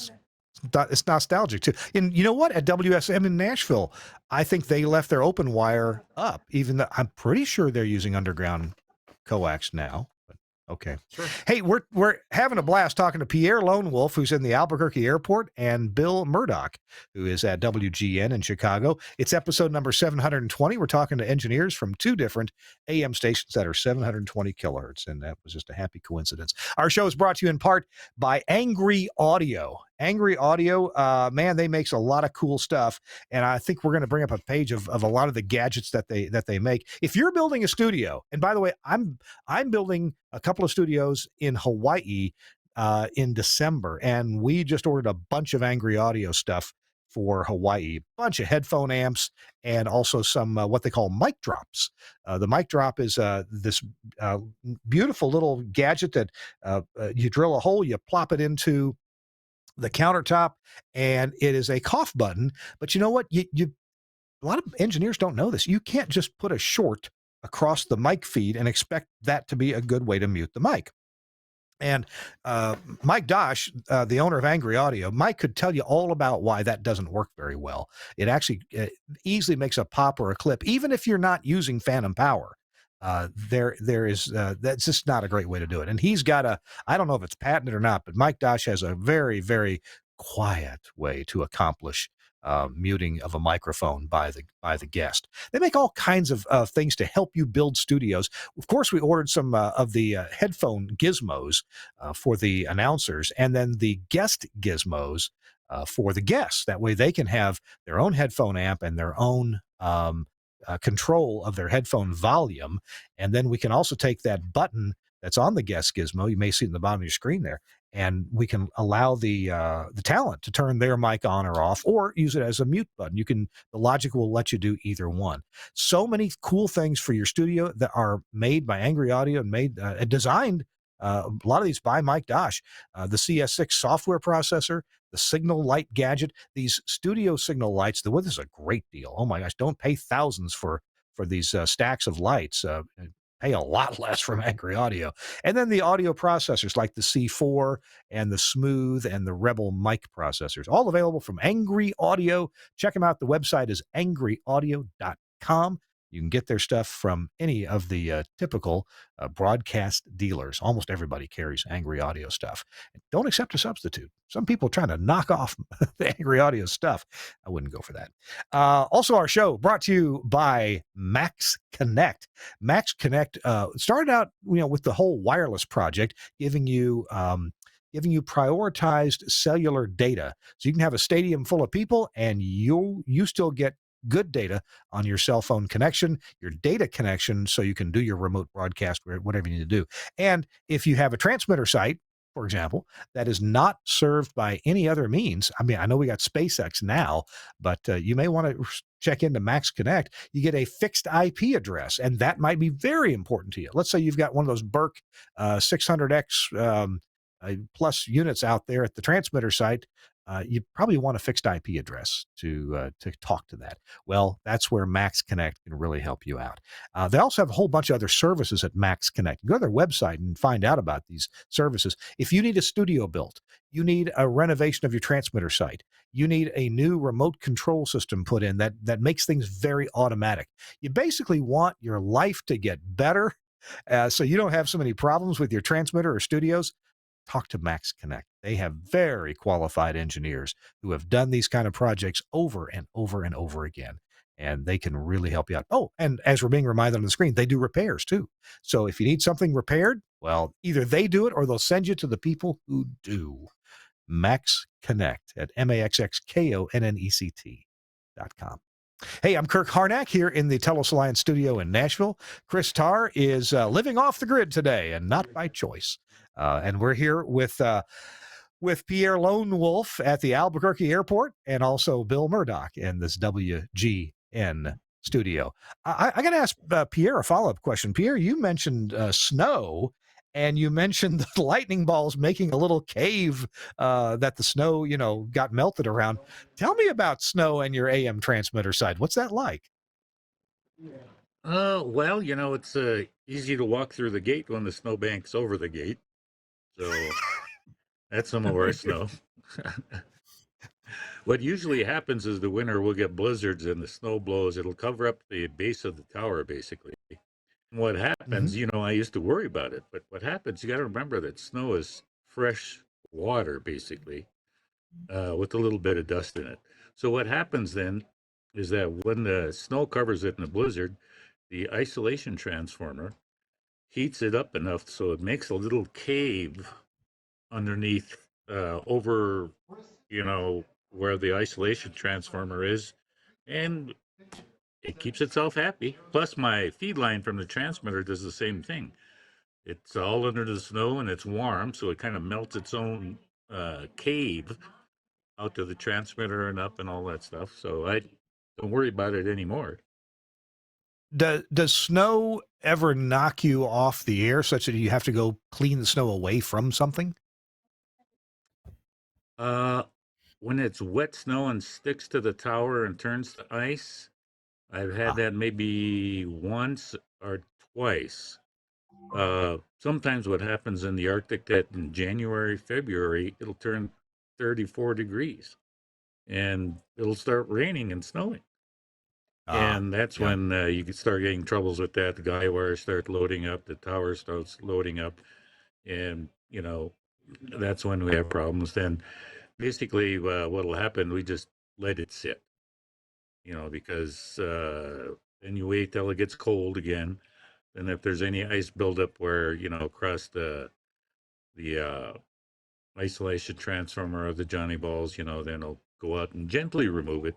it's nostalgic too. And you know what? At WSM in Nashville, I think they left their open wire up, even though I'm pretty sure they're using underground coax now. But okay. Sure. Hey, we're having a blast talking to Pierre Lonewolf, who's in the Albuquerque airport, and Bill Murdoch, who is at WGN in Chicago. It's episode number 720. We're talking to engineers from 2 different AM stations that are 720 kilohertz, and that was just a happy coincidence. Our show is brought to you in part by Angry Audio. Angry Audio, man, they makes a lot of cool stuff, and I think we're going to bring up a page of a lot of the gadgets that they make. If you're building a studio, and by the way, I'm building a couple of studios in Hawaii in December, and we just ordered a bunch of Angry Audio stuff for Hawaii, a bunch of headphone amps, and also some what they call mic drops. The mic drop is this beautiful little gadget that you drill a hole, you plop it into the countertop, and it is a cough button. But you know what? A lot of engineers don't know this. You can't just put a short across the mic feed and expect that to be a good way to mute the mic. And Mike Dosh, the owner of Angry Audio, Mike could tell you all about why that doesn't work very well. It actually easily makes a pop or a clip, even if you're not using phantom power. There is that's just not a great way to do it. And he's got I don't know if it's patented or not, but Mike Dosh has a very, very quiet way to accomplish muting of a microphone by the guest. They make all kinds of things to help you build studios. Of course, we ordered some of the headphone gizmos for the announcers, and then the guest gizmos for the guests. That way they can have their own headphone amp and their own control of their headphone volume. And then we can also take that button that's on the guest gizmo, you may see it in the bottom of your screen there, and we can allow the talent to turn their mic on or off, or use it as a mute button. The Logic will let you do either one. So many cool things for your studio that are made by Angry Audio and designed, a lot of these by Mike Dosh. The CS6 software processor, the signal light gadget, these studio signal lights. This is a great deal. Oh my gosh, don't pay thousands for these stacks of lights. Pay a lot less from Angry Audio. And then the audio processors like the C4 and the Smooth and the Rebel mic processors, all available from Angry Audio. Check them out. The website is angryaudio.com. You can get their stuff from any of the typical broadcast dealers. Almost everybody carries Angry Audio stuff. And don't accept a substitute. Some people are trying to knock off the Angry Audio stuff. I wouldn't go for that. Also, our show brought to you by Max Connect. Max Connect started out, with the whole wireless project, giving you prioritized cellular data, so you can have a stadium full of people and you still get good data on your cell phone connection, your data connection, so you can do your remote broadcast, whatever you need to do. And if you have a transmitter site, for example, that is not served by any other means. I mean, I know we got SpaceX now, but you may want to check into Max Connect. You get a fixed IP address, and that might be very important to you. Let's say you've got one of those Burke 600X plus units out there at the transmitter site. You probably want a fixed IP address to talk to that. Well, that's where Max Connect can really help you out. They also have a whole bunch of other services at Max Connect. Go to their website and find out about these services. If you need a studio built, you need a renovation of your transmitter site, you need a new remote control system put in that makes things very automatic. You basically want your life to get better, so you don't have so many problems with your transmitter or studios. Talk to Max Connect. They have very qualified engineers who have done these kind of projects over and over and over again, and they can really help you out. Oh, and as we're being reminded on the screen, they do repairs too. So if you need something repaired, well, either they do it or they'll send you to the people who do. Max Connect at maxkonnect.com. Hey, I'm Kirk Harnack here in the Telos Alliance studio in Nashville. Chris Tarr is living off the grid today, and not by choice. And we're here with Pierre Lonewolf at the Albuquerque airport, and also Bill Murdoch in this WGN studio. I got to ask Pierre a follow-up question. Pierre, you mentioned snow, and you mentioned the lightning balls making a little cave that the snow, got melted around. Tell me about snow and your AM transmitter side. What's that like? Well, it's easy to walk through the gate when the snowbank's over the gate. So that's some of our snow. What usually happens is the winter we'll get blizzards and the snow blows. It'll cover up the base of the tower, basically. And what happens, I used to worry about it, but what happens, you got to remember that snow is fresh water, basically, with a little bit of dust in it. So what happens then is that when the snow covers it in a blizzard, the isolation transformer heats it up enough so it makes a little cave underneath over where the isolation transformer is, and it keeps itself happy. Plus my feed line from the transmitter does the same thing. It's all under the snow and it's warm, so it kind of melts its own cave out to the transmitter and up and all that stuff, so I don't worry about it anymore. Does snow ever knock you off the air such that you have to go clean the snow away from something? When it's wet snow and sticks to the tower and turns to ice, I've had that maybe once or twice. Sometimes what happens in the Arctic that in January, February, it'll turn 34 degrees and it'll start raining and snowing. And that's when you can start getting troubles with that. The guy wires start loading up, the tower starts loading up, and that's when we have problems. Then basically what'll happen, we just let it sit, because then you wait till it gets cold again. And if there's any ice buildup where, across the isolation transformer of the Johnny Balls, then I'll go out and gently remove it.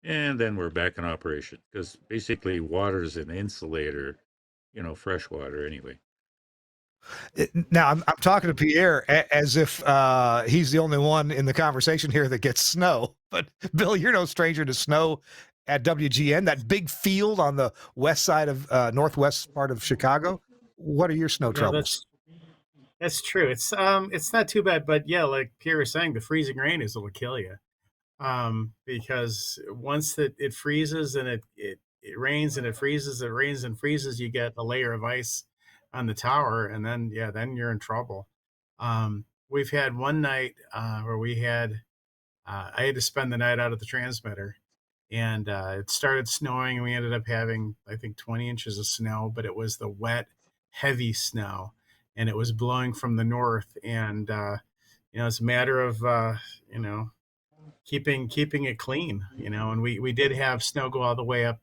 And then we're back in operation, because basically water is an insulator, fresh water anyway. Now I'm talking to Pierre as if he's the only one in the conversation here that gets snow. But Bill, you're no stranger to snow at WGN, that big field on the west side of northwest part of Chicago. What are your snow troubles? That's true. It's not too bad, but yeah, like Pierre was saying, the freezing rain is what'll kill you. Because once it freezes and it rains and it freezes, it rains and freezes, you get a layer of ice on the tower, and then you're in trouble. We've had one night where I had to spend the night out of the transmitter, and it started snowing, and we ended up having, I think, 20 inches of snow, but it was the wet, heavy snow, and it was blowing from the north, and it's a matter of keeping it clean, and we did have snow go all the way up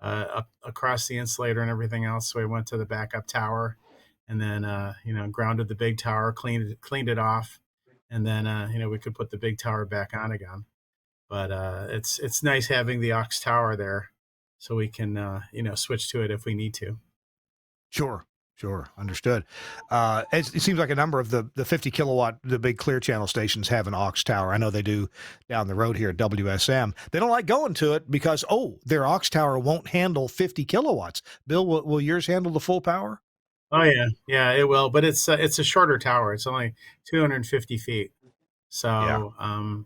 up across the insulator and everything else. So we went to the backup tower, and then grounded the big tower, cleaned it off, and then we could put the big tower back on again. But it's nice having the aux tower there, so we can switch to it if we need to. Sure. Sure, understood. It seems like a number of the 50 kilowatt, the big clear channel stations have an aux tower. I know they do down the road here at WSM. They don't like going to it because, their aux tower won't handle 50 kilowatts. Bill, will yours handle the full power? Oh yeah, yeah, it will, but it's a shorter tower. It's only 250 feet, Yeah. so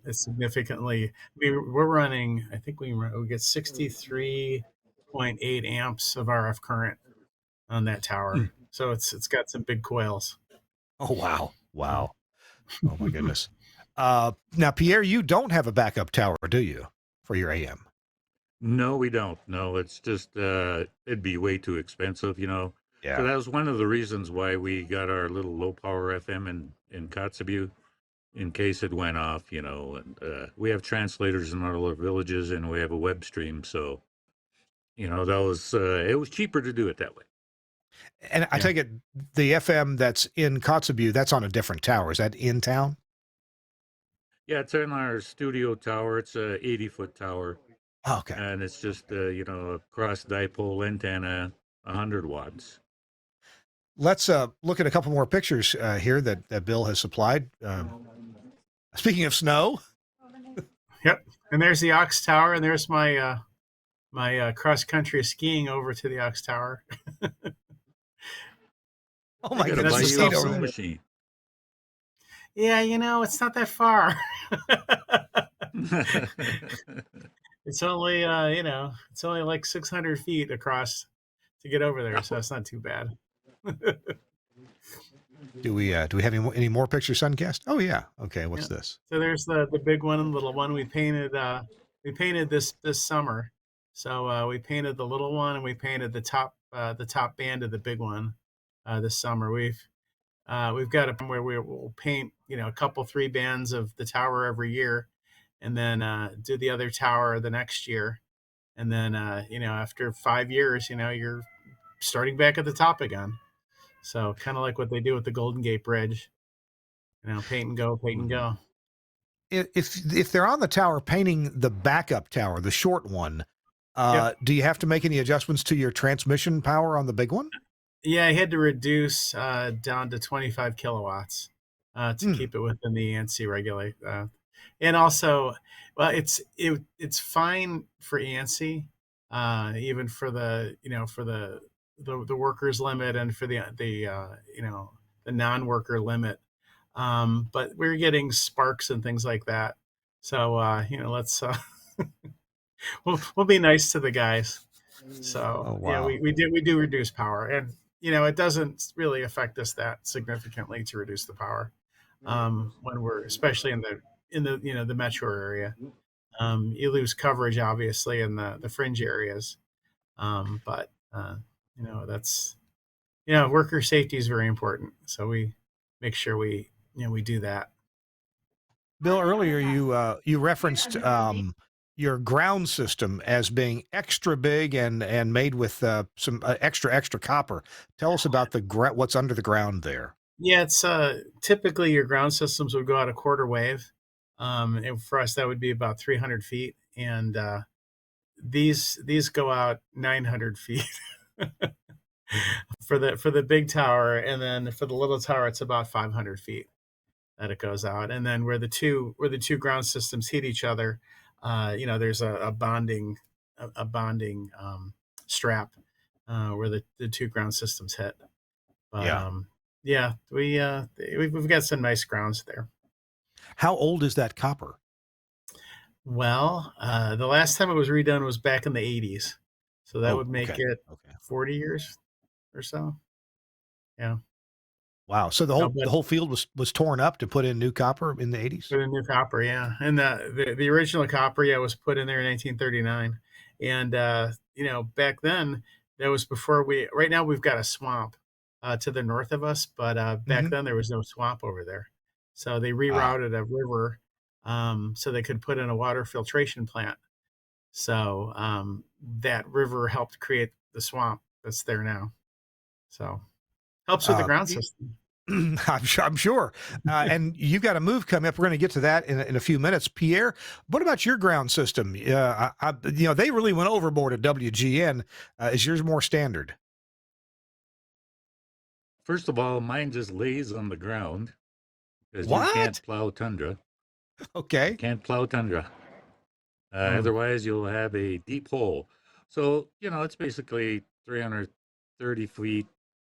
it's significantly. We're running. I think we get 63.8 amps of RF current on that tower. Hmm. So it's got some big coils. Oh, wow. Mm. Wow. Oh, my goodness. Now, Pierre, you don't have a backup tower, do you, for your AM? No, we don't. No, it's just it'd be way too expensive, you know. So Yeah. that was one of the reasons why we got our little low power FM in Kotzebue in case it went off, you know. And we have translators in all our villages, and we have a web stream, so you know that was it was cheaper to do it that way. And I Yeah. take it the FM that's in Kotzebue, that's on a different tower. Is that in town? Yeah, it's in our studio tower. It's a 80-foot tower, Oh, okay. and it's just you know a cross dipole antenna, 100 watts. Let's look at a couple more pictures here that Bill has supplied. Speaking of snow. Yep. And there's the aux tower, and there's my my cross country skiing over to the aux tower. Oh, my You gotta goodness. buy The you seat a over snow there. machine. Yeah, it's not that far. It's only it's only like 600 feet across to get over there, so it's not too bad. Do we have any more pictures, Suncast? Oh, yeah. Okay, Yeah. what's this? So there's the big one and the little one we painted this summer. So we painted the little one and we painted the top band of the big one this summer. We've got a where we will paint a couple three bands of the tower every year, and then do the other tower the next year, and then after 5 years you're starting back at the top again. So kind of like what they do with the Golden Gate Bridge, paint and go, paint and Mhm. go. If they're on the tower painting the backup tower, the short one, Yep. do you have to make any adjustments to your transmission power on the big one? Yeah, I had to reduce down to 25 kilowatts to Hmm. keep it within the ANSI regulate. And also, well, it's fine for ANSI, even for the workers limit and for the non-worker limit. But we're getting sparks and things like that. So let's we'll be nice to the guys. So Oh, yeah, wow. we do reduce power, and it doesn't really affect us that significantly to reduce the power when we're especially in the metro area. You lose coverage obviously in the fringe areas, but that's worker safety is very important. So we make sure we do that. Bill, earlier you referenced your ground system as being extra big and made with some extra copper. Tell us about what's under the ground there. Yeah, it's typically your ground systems would go out a quarter wave. And for us, that would be about 300 feet, and these go out 900 feet for the big tower, and then for the little tower, it's about 500 feet that it goes out. And then where the two ground systems hit each other, there's a bonding strap where the two ground systems hit. But Yeah. yeah, we've got some nice grounds there. How old is that copper? Well, the last time it was redone was back in the 80s, so that Oh, would make okay. it Okay. 40 years or so. Yeah. Wow. So the No, whole but the whole field was torn up to put in new copper in the 80s? for the new copper, yeah, and the original copper, yeah, was put in there in 1939, and back then that was before we. Right now we've got a swamp to the north of us, but back Hmm. then there was no swamp over there, so they Ah, rerouted a river so they could put in a water filtration plant. So that river helped create the swamp that's there now. So helps with the uh, ground system. I'm sure. And you've got a move coming up. We're going to get to that in a few minutes. Pierre, what about your ground system? They really went overboard at WGN. Is yours more standard? first of all, mine just lays on the ground because you What? can't plow tundra. You Okay. can't plow tundra. Hmm. Otherwise, you'll have a deep hole. So, it's basically 330 feet,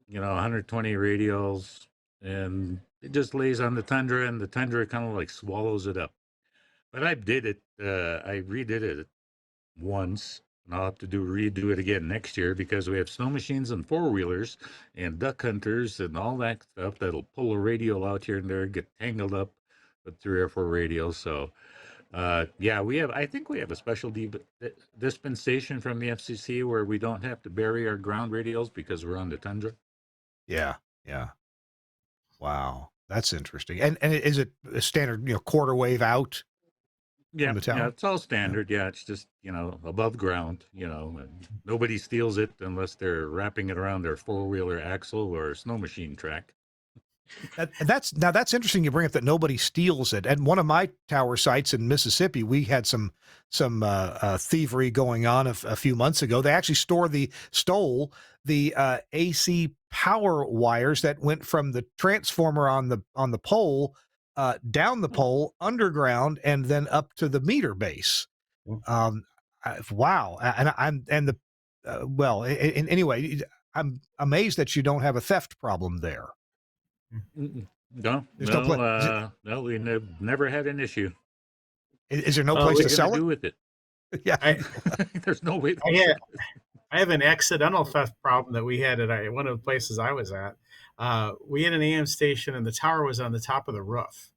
120 radials, and it just lays on the tundra, and the tundra kind of like swallows it up. But I redid it once, and I'll have to redo it again next year because we have snow machines and four-wheelers and duck hunters and all that stuff that'll pull a radial out here and there, get tangled up with 3 or 4 radials. So, yeah, I think we have a special dispensation from the FCC where we don't have to bury our ground radials because we're on the tundra. Yeah. Yeah. Wow. That's interesting. And is it a standard, quarter wave out Yeah, from the tower? it's all Yeah. standard. Yeah, it's just, above ground, and nobody steals it unless they're wrapping it around their four-wheeler axle or snow machine track. That's interesting. You bring up that nobody steals it. And one of my tower sites in Mississippi, we had some thievery going on a few months ago. They actually stole the AC power wires that went from the transformer on the pole down the pole underground and then up to the meter base. Wow. Anyway, I'm amazed that you don't have a theft problem there. No, There's no place. no, we never had an issue. Is there no place to sell it? Do with it? Yeah, there's no way. I have an accidental theft problem that we had at one of the places I was at. We had an AM station, and the tower was on the top of the roof,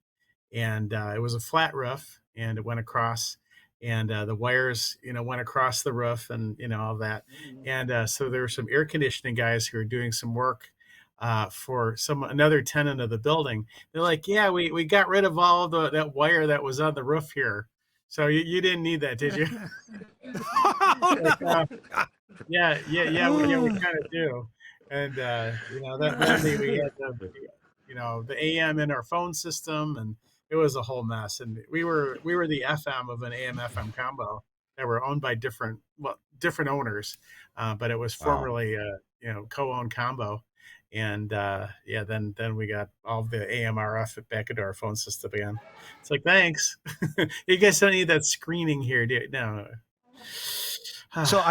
and it was a flat roof, and it went across, and the wires, went across the roof, and all that, and so there were some air conditioning guys who were doing some work for another tenant of the building. They're like, yeah, we got rid of all of that wire that was on the roof here. So you didn't need that, did you? Yeah, we kind of do. And that day we had the AM in our phone system, and it was a whole mess. And we were the FM of an AM FM combo that were owned by different owners, but it was formerly co-owned combo. And then we got all the AMRF back into our phone system again. It's like, thanks. You guys don't need that screening here, do you? No. So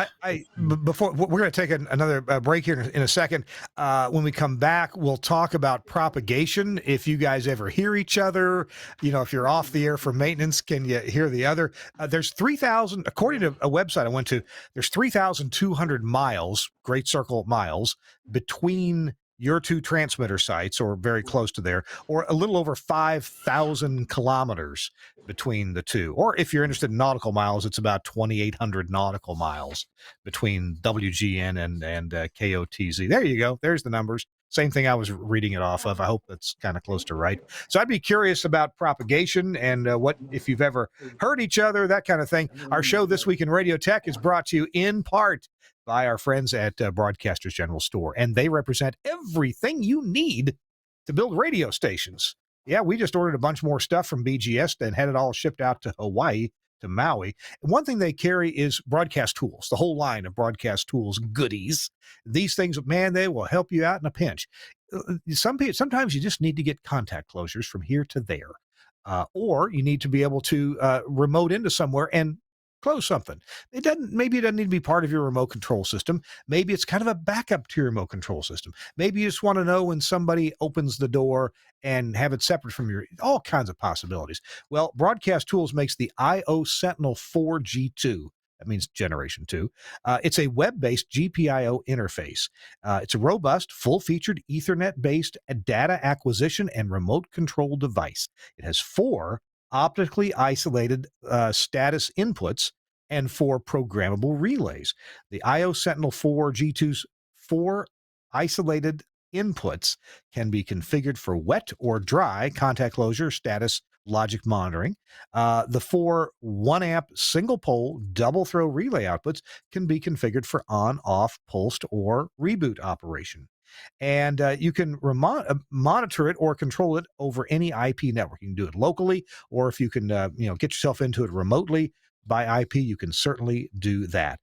before we're going to take another break here in a second. When we come back, we'll talk about propagation. If you guys ever hear each other, if you're off the air for maintenance, can you hear the other? There's 3,000, according to a website I went to, there's 3,200 miles, Great Circle miles, between your two transmitter sites, or very close to there, or a little over 5,000 kilometers between the two. Or if you're interested in nautical miles, it's about 2,800 nautical miles between WGN and KOTZ. There you go. There's the numbers. Same thing I was reading it off of. I hope that's kind of close to right. So I'd be curious about propagation and what if you've ever heard each other, that kind of thing. Our show This Week in Radio Tech is brought to you in part by our friends at Broadcasters General Store, and they represent everything you need to build radio stations. Yeah, we just ordered a bunch more stuff from BGS and had it all shipped out to Hawaii, to Maui. And one thing they carry is broadcast tools, the whole line of broadcast tools goodies. These things, man, they will help you out in a pinch. Sometimes you just need to get contact closures from here to there, or you need to be able to remote into somewhere and close something. Maybe it doesn't need to be part of your remote control system. Maybe it's kind of a backup to your remote control system. Maybe you just want to know when somebody opens the door and have it separate from all kinds of possibilities. Well, Broadcast Tools makes the IO Sentinel 4G2. That means Generation 2. It's a web-based GPIO interface. It's a robust, full-featured Ethernet-based data acquisition and remote control device. It has 4 optically isolated status inputs and 4 programmable relays. The IO Sentinel 4G2's 4 isolated inputs can be configured for wet or dry contact closure, status, logic monitoring. The 4 1-amp single-pole double-throw relay outputs can be configured for on, off, pulsed, or reboot operation. And you can monitor it or control it over any IP network. You can do it locally, or if you can, get yourself into it remotely by IP, you can certainly do that.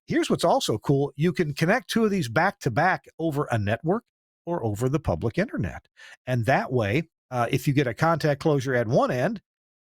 Here's what's also cool. You can connect 2 of these back to back over a network. or over the public internet. And that way, if you get a contact closure at one end,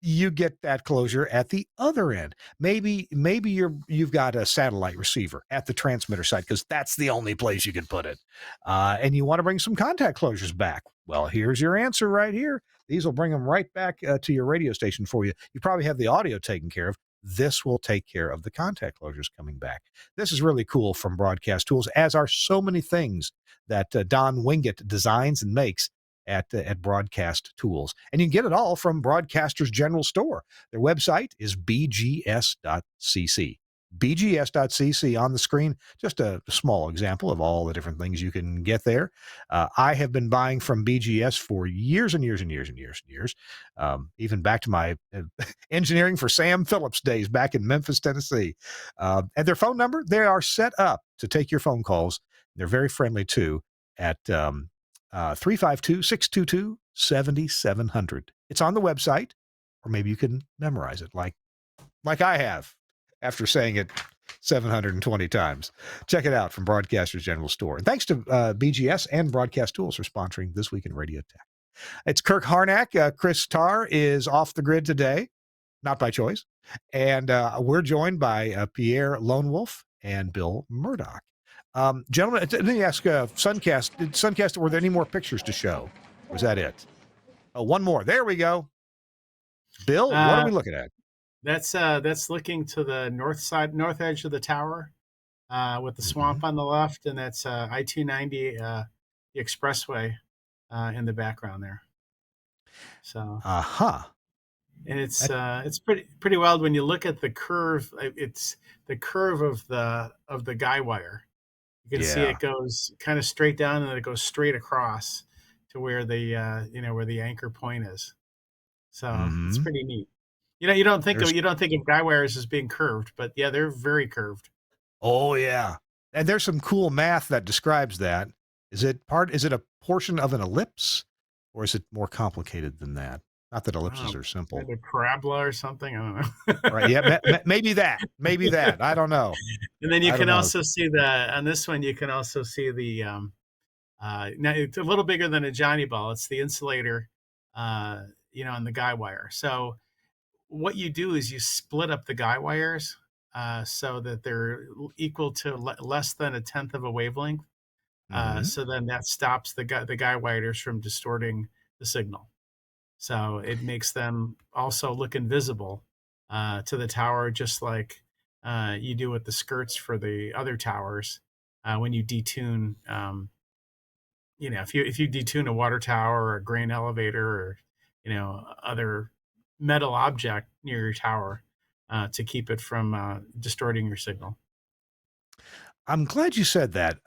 you get that closure at the other end. Maybe you've got a satellite receiver at the transmitter site because that's the only place you can put it, and you want to bring some contact closures back. Well, here's your answer right here. These will bring them right back to your radio station for you. You probably have the audio taken care of. This will take care of the contact closures coming back. This is really cool from Broadcast Tools, as are so many things that Don Wingett designs and makes at Broadcast Tools. And you can get it all from Broadcaster's General Store. Their website is bgs.cc. bgs.cc on the screen, just a small example of all the different things you can get there. I have been buying from BGS for years and years and years and years and years, even back to my engineering for Sam Phillips days back in Memphis, Tennessee. And their phone number, they are set up to take your phone calls. They're very friendly too at 352-622-7700. It's on the website, or maybe you can memorize it like I have after saying it 720 times. Check it out from Broadcaster's General Store. And thanks to BGS and Broadcast Tools for sponsoring This Week in Radio Tech. It's Kirk Harnack. Chris Tarr is off the grid today, not by choice. And we're joined by Pierre Lonewolf and Bill Murdoch. Gentlemen, let me ask Suncast, were there any more pictures to show? Or was that it? Oh, one more. There we go. Bill, what are we looking at? That's looking to the north edge of the tower, with the swamp on the left, and that's I-290, the expressway, in the background there. So, and it's pretty wild when you look at the curve. It's the curve of the guy wire. You can see it goes kind of straight down, and then it goes straight across to where the where the anchor point is. So it's pretty neat. You don't think of guy wires as being curved, but yeah, they're very curved. Oh yeah, and there's some cool math that describes that. Is it a portion of an ellipse, or is it more complicated than that? Not that ellipses are simple. Maybe parabola or something. I don't know. Right? Yeah, maybe that. I don't know. And then you can also see on this one. You can also see the now it's a little bigger than a Johnny ball. It's the insulator, on the guy wire. So what you do is you split up the guy wires so that they're equal to less than 1/10 of a wavelength. So then that stops the guy wires from distorting the signal. So it makes them also look invisible to the tower, just like you do with the skirts for the other towers when you detune. If you detune a water tower or a grain elevator or other metal object near your tower to keep it from distorting your signal. I'm glad you said that.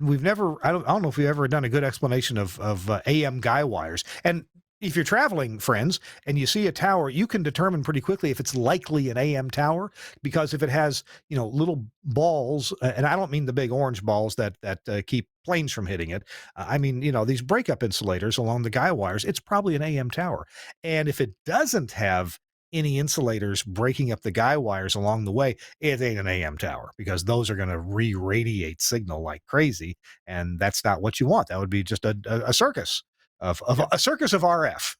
We've never, I don't know if we've ever done a good explanation of AM guy wires. And if you're traveling, friends, and you see a tower, you can determine pretty quickly if it's likely an AM tower, because if it has, little balls, and I don't mean the big orange balls that keep planes from hitting it. I mean, these breakup insulators along the guy wires, it's probably an AM tower. And if it doesn't have any insulators breaking up the guy wires along the way, it ain't an AM tower, because those are going to re-radiate signal like crazy. And that's not what you want. That would be just a circus. A circus of RF.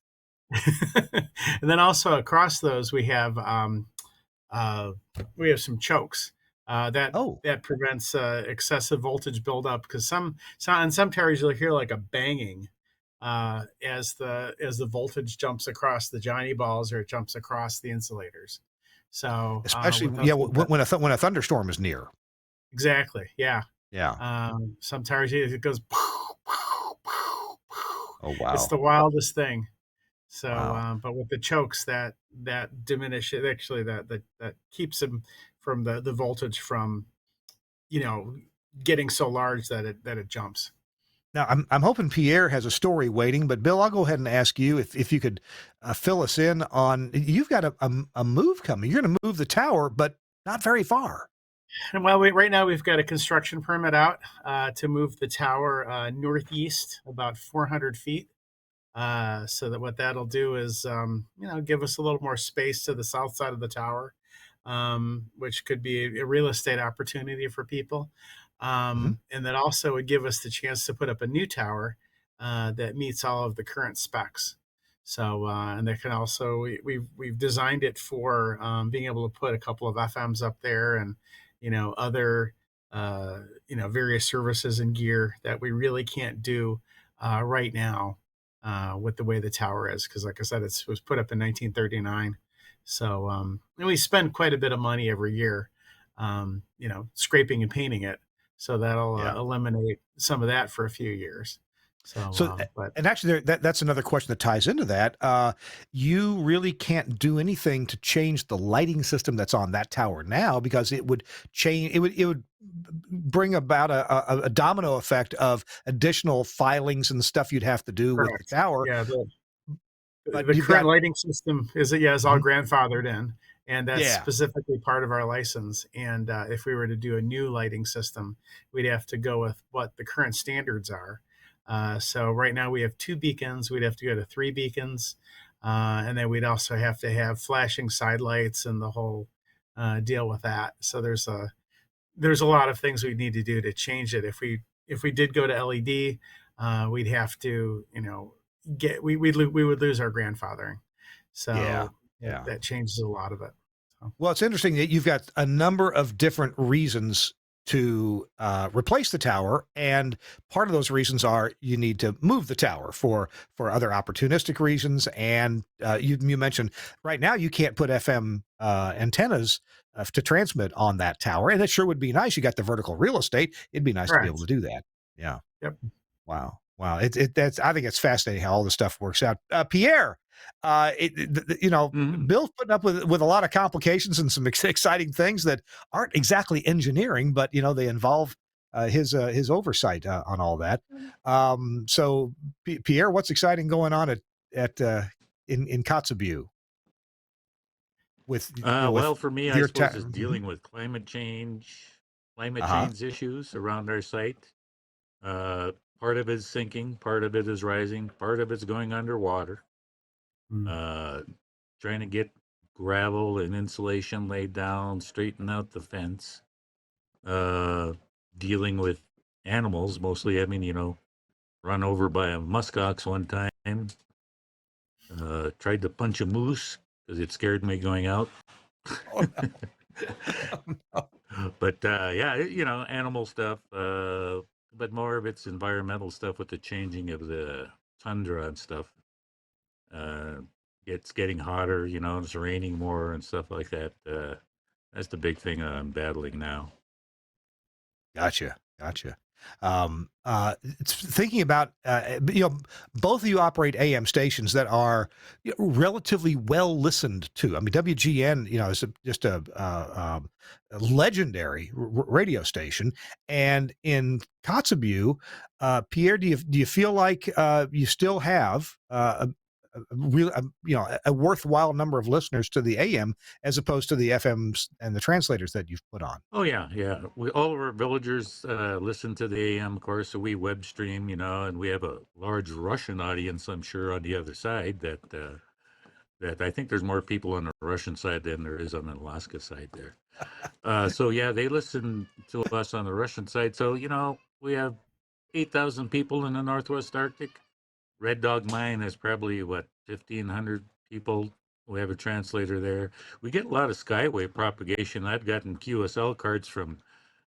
And then also across those we have some chokes that prevents excessive voltage buildup, because on some towers you'll hear like a banging as the voltage jumps across the Johnny balls, or it jumps across the insulators. So especially when a thunderstorm is near. Exactly. Yeah. Some towers it goes. Oh wow! It's the wildest thing. So, Wow. But with the chokes, that diminish it. Actually, that keeps them from the voltage from, getting so large that it jumps. Now, I'm hoping Pierre has a story waiting, but Bill, I'll go ahead and ask you if you could fill us in on. You've got a move coming. You're going to move the tower, but not very far. And right now we've got a construction permit out to move the tower northeast about 400 feet. So that what that'll do is, give us a little more space to the south side of the tower, which could be a real estate opportunity for people. Mhm. And that also would give us the chance to put up a new tower that meets all of the current specs. So, and they can also we've designed it for being able to put a couple of FMs up there, and other various services and gear that we really can't do right now with the way the tower is, because like I said, it was put up in 1939. So, and we spend quite a bit of money every year, scraping and painting it. So that'll Yeah. eliminate some of that for a few years. So, So, but and actually, that's another question that ties into that. You really can't do anything to change the lighting system that's on that tower now, because it would change. It would bring about a domino effect of additional filings and stuff you'd have to do with the correct. tower. Yeah, But the you've current got, lighting system is all Mhm. grandfathered in, and that's Yeah, specifically part of our license. And if we were to do a new lighting system, we'd have to go with what the current standards are. So right now we have 2 beacons. We'd have to go to 3 beacons, and then we'd also have to have flashing side lights and the whole deal with that. So there's a lot of things we need to do to change it. If we did go to LED, we'd have to we would lose our grandfathering. yeah, So yeah. that changes a lot of it. So, Well, it's interesting that you've got a number of different reasons to replace the tower, and part of those reasons are you need to move the tower for other opportunistic reasons. And you mentioned right now you can't put FM antennas to transmit on that tower, and it sure would be nice. You got the vertical real estate; it'd be nice to be able to correct. do that. Yeah. Yep. Wow. Wow. That's, I think it's fascinating how all this stuff works out. Pierre, Mhm. Bill's putting up with a lot of complications and some exciting things that aren't exactly engineering, but they involve his oversight on all that. So Pierre, what's exciting going on at in Kotzebue with Well, for me, I your suppose it's Mhm. dealing with climate Uh-huh. change issues around our site. Uh, Part of it is sinking, part of it is rising, part of it's going underwater. Mm. Uh, Trying to get gravel and insulation laid down, straighten out the fence. Uh, Dealing with animals, mostly. I mean, run over by a muskox one time. Tried to punch a moose because it scared me going out. Oh, no. But yeah, animal stuff. But more of it's environmental stuff with the changing of the tundra and stuff. Uh, it's getting hotter, it's raining more and stuff like that. That's the big thing I'm battling now. Gotcha. Gotcha. It's thinking about, both of you operate AM stations that are relatively well listened to. I mean, WGN, is just a legendary radio station. And in Kotzebue, Pierre, do you feel like you still have a worthwhile number of listeners to the AM as opposed to the FMs and the translators that you've put on? Oh yeah, yeah. All of our villagers listen to the AM, of course. So we web stream, and we have a large Russian audience, I'm sure, on the other side. That I think there's more people on the Russian side than there is on the Alaska side there. So yeah, they listen to us on the Russian side. So we have 8,000 people in the Northwest Arctic. Red Dog Mine is probably 1,500 people. We have a translator there. We get a lot of skywave propagation. I've gotten QSL cards from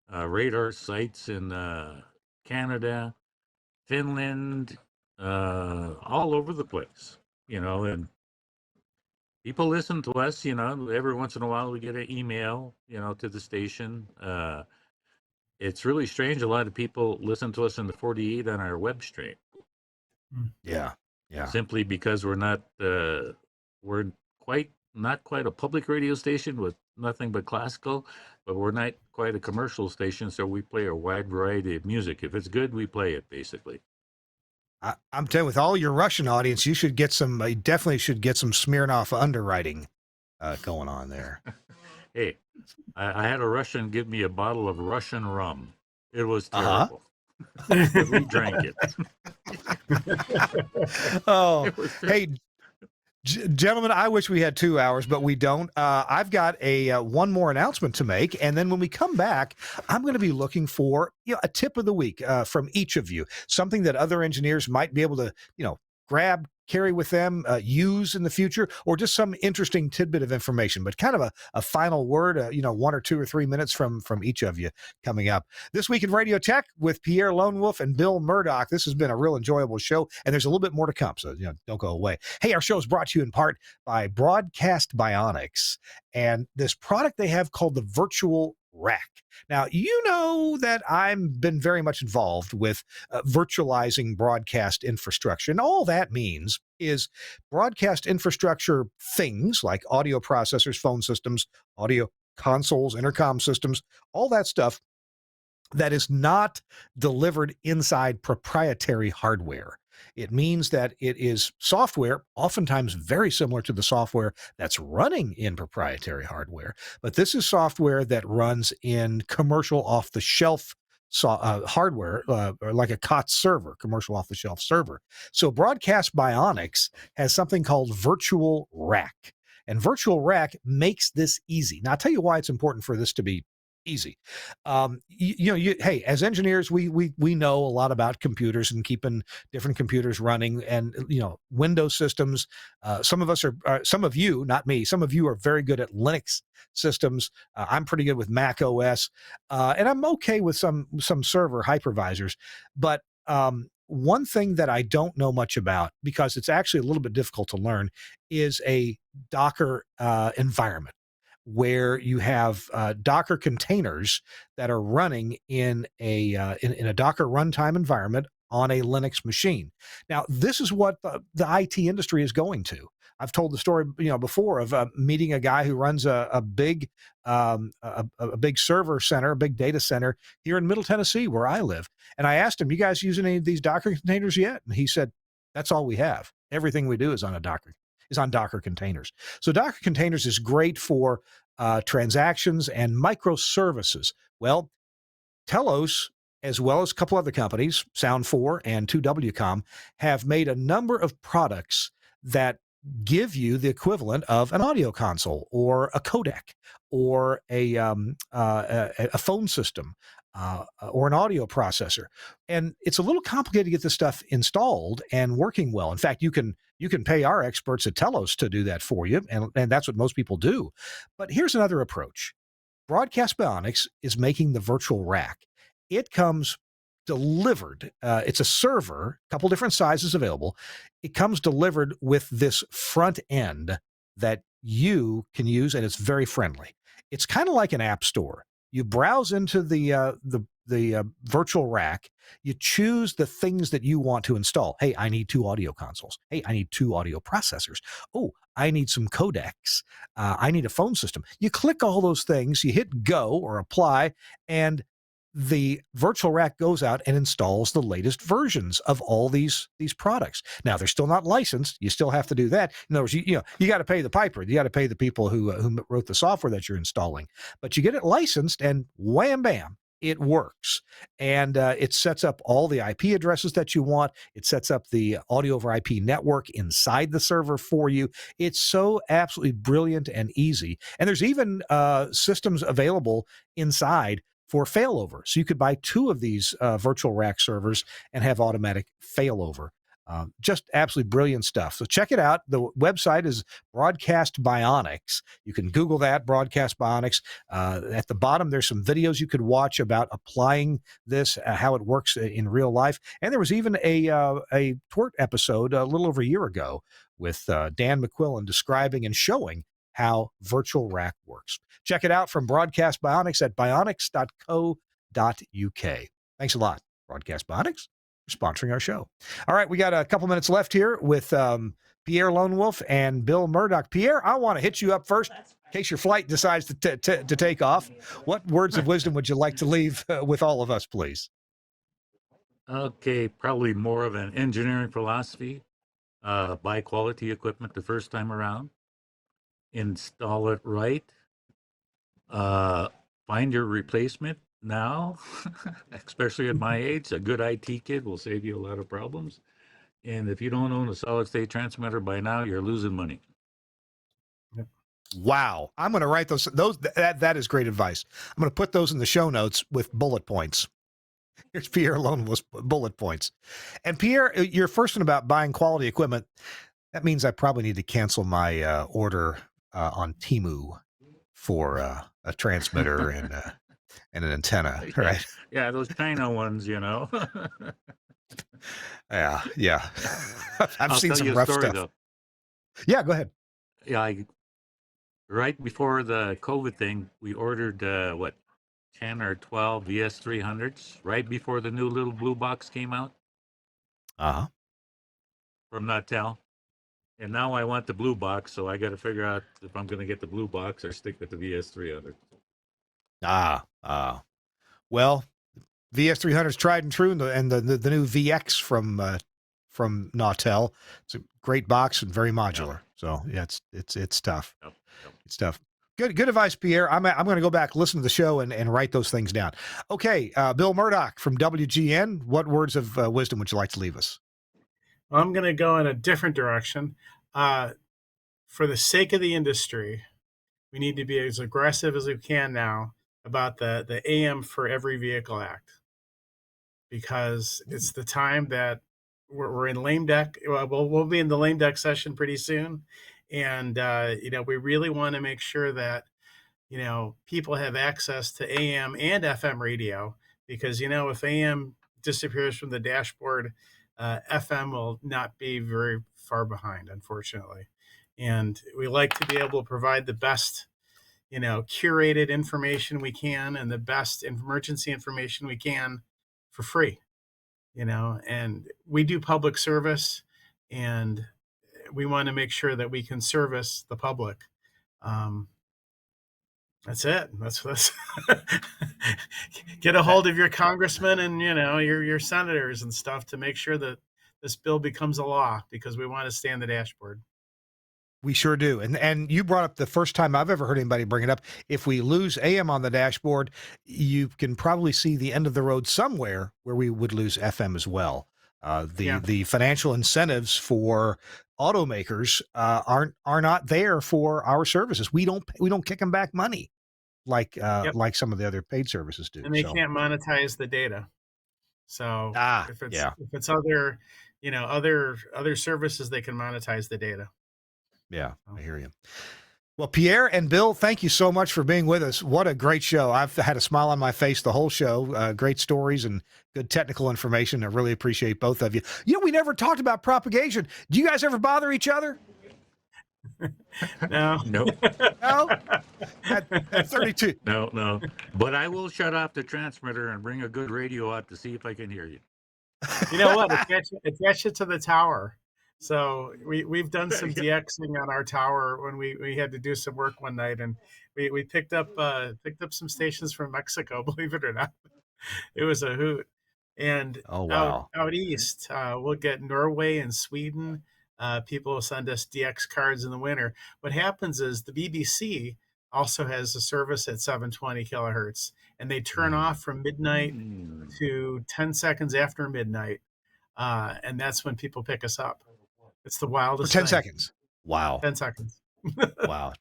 radar sites in Canada, Finland, all over the place. And people listen to us. Every once in a while we get an email, to the station. It's really strange. A lot of people listen to us in the 48 on our web stream. Yeah. Yeah. Simply because we're not quite a public radio station with nothing but classical, but we're not quite a commercial station, so we play a wide variety of music. If it's good, we play it, basically. I'm telling you, with all your Russian audience, you should get some. You definitely should get some Smirnoff underwriting going on there. Hey, I had a Russian give me a bottle of Russian rum. It was Uh terrible. But we drank it. huh. Oh, It was hey, Gentlemen, I wish we had 2 hours, but we don't. I've got a one more announcement to make, and then when we come back, I'm going to be looking for a tip of the week from each of you, something that other engineers might be able to grab, carry with them, use in the future, or just some interesting tidbit of information. But kind of a final word, 1 or 2 or 3 minutes from each of you coming up. This Week in Radio Tech with Pierre Lonewolf and Bill Murdoch. This has been a real enjoyable show, and there's a little bit more to come, so don't go away. Hey, our show is brought to you in part by Broadcast Bionics and this product they have called the Virtual Rack. Now, you know that I've been very much involved with virtualizing broadcast infrastructure. And all that means is broadcast infrastructure things like audio processors, phone systems, audio consoles, intercom systems, all that stuff that is not delivered inside proprietary hardware. It means that it is software, oftentimes very similar to the software that's running in proprietary hardware, but this is software that runs in commercial off-the-shelf hardware, or like a KOTZ server, commercial off-the-shelf server. So Broadcast Bionics has something called Virtual Rack, and Virtual Rack makes this easy. Now, I'll tell you why it's important for this to be easy. Hey, as engineers, we know a lot about computers and keeping different computers running, and Windows systems. Some of us some of you, not me, some of you are very good at Linux systems. I'm pretty good with Mac OS, and I'm okay with some server hypervisors. But one thing that I don't know much about, because it's actually a little bit difficult to learn, is a Docker environment, where you have Docker containers that are running in a Docker runtime environment on a Linux machine. Now, this is what the IT industry is going to. I've told the story, before of meeting a guy who runs a big server center, a big data center here in Middle Tennessee, where I live. And I asked him, "You guys use any of these Docker containers yet?" And he said, "That's all we have. Everything we do is on Docker containers." So Docker containers is great for transactions and microservices. Well, Telos, as well as a couple other companies, Sound4 and 2WCOM, have made a number of products that give you the equivalent of an audio console or a codec or a phone system or an audio processor. And it's a little complicated to get this stuff installed and working well. In fact, you can pay our experts at Telos to do that for you, and that's what most people do. But here's another approach. Broadcast Bionics is making the Virtual Rack. It comes delivered. It's a server, a couple different sizes available. It comes delivered with this front end that you can use, and it's very friendly. It's kind of like an app store. You browse into the Virtual Rack. You choose the things that you want to install. Hey, I need 2 audio consoles. Hey, I need 2 audio processors. Oh, I need some codecs. I need a phone system. You click all those things. You hit go or apply, and the Virtual Rack goes out and installs the latest versions of all these products. Now, they're still not licensed. You still have to do that. In other words, you got to pay the piper. You got to pay the people who wrote the software that you're installing. But you get it licensed, and wham bam, it works. And it sets up all the IP addresses that you want. It sets up the audio over IP network inside the server for you. It's so absolutely brilliant and easy. And there's even systems available inside for failover. So you could buy 2 of these Virtual Rack servers and have automatic failover. Just absolutely brilliant stuff. So check it out. The website is Broadcast Bionics. You can Google that, Broadcast Bionics. At the bottom, there's some videos you could watch about applying this, how it works in real life. And there was even a TWiRT episode a little over a year ago with Dan McQuillan describing and showing how Virtual Rack works. Check it out from Broadcast Bionics at bionics.co.uk. Thanks a lot, Broadcast Bionics, for sponsoring our show. All right, we got a couple minutes left here with Pierre Lonewolf and Bill Murdoch. Pierre, I want to hit you up first in case your flight decides to take off. What words of wisdom would you like to leave with all of us, please? Okay, probably more of an engineering philosophy. Buy quality equipment the first time around. Install it right. Find your replacement now, especially at my age. A good IT kid will save you a lot of problems. And if you don't own a solid state transmitter by now, you're losing money. Wow. I'm going to write those. That is great advice. I'm going to put those in the show notes with bullet points. Here's Pierre Lonewolf's bullet points. And Pierre, your first one about buying quality equipment, that means I probably need to cancel my order on Temu for a transmitter and an antenna, right? Yeah, those China ones, Yeah. I've I'll seen tell some you a rough story, stuff. though. Yeah, go ahead. Yeah, right before the COVID thing, we ordered 10 or 12 VS300s right before the new little blue box came out Uh-huh. from Nautel. And now I want the blue box, so I got to figure out if I'm going to get the blue box or stick with the VS300. Well, VS300 is tried and true, and the new VX from Nautel. It's a great box and very modular. Yep. So yeah, it's tough. Yep. It's tough. Good advice, Pierre. I'm going to go back, listen to the show, and write those things down. Okay, Bill Murdoch from WGN. What words of wisdom would you like to leave us? I'm going to go in a different direction. For the sake of the industry, we need to be as aggressive as we can now about the AM for Every Vehicle Act, because it's the time that we're in lame duck. We'll be in the lame duck session pretty soon. And, we really want to make sure that, people have access to AM and FM radio, because, if AM disappears from the dashboard, FM will not be very far behind, unfortunately. And we like to be able to provide the best, curated information we can and the best emergency information we can for free, and we do public service, and we want to make sure that we can service the public. That's it. That's get a hold of your congressman and your senators and stuff to make sure that this bill becomes a law, because we want to stay on the dashboard. We sure do. And you brought up the first time I've ever heard anybody bring it up. If we lose AM on the dashboard, you can probably see the end of the road somewhere where we would lose FM as well. The financial incentives for automakers are not there for our services. We don't kick them back money like some of the other paid services do. And they can't monetize the data. So if it's other other services, they can monetize the data. Yeah, I hear you. Well, Pierre and Bill, thank you so much for being with us. What a great show. I've had a smile on my face the whole show. Great stories and good technical information. I really appreciate both of you. We never talked about propagation. Do you guys ever bother each other? No. No. No? At 32. No. But I will shut off the transmitter and bring a good radio out to see if I can hear you. You know what? Attach it to the tower. So we've done some DXing on our tower when we had to do some work one night, and we picked up some stations from Mexico. Believe it or not, it was a hoot. And out east, we'll get Norway and Sweden. People will send us DX cards in the winter. What happens is the BBC also has a service at 720 kilohertz, and they turn off from midnight to 10 seconds after midnight, and that's when people pick us up. It's the wildest For 10 thing. seconds. Wow. 10 seconds. Wow.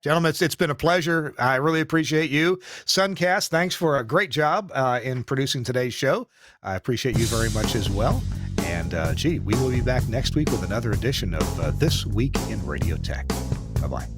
Gentlemen, it's been a pleasure. I really appreciate you. Suncast, thanks for a great job in producing today's show. I appreciate you very much as well. And, we will be back next week with another edition of This Week in Radio Tech. Bye-bye.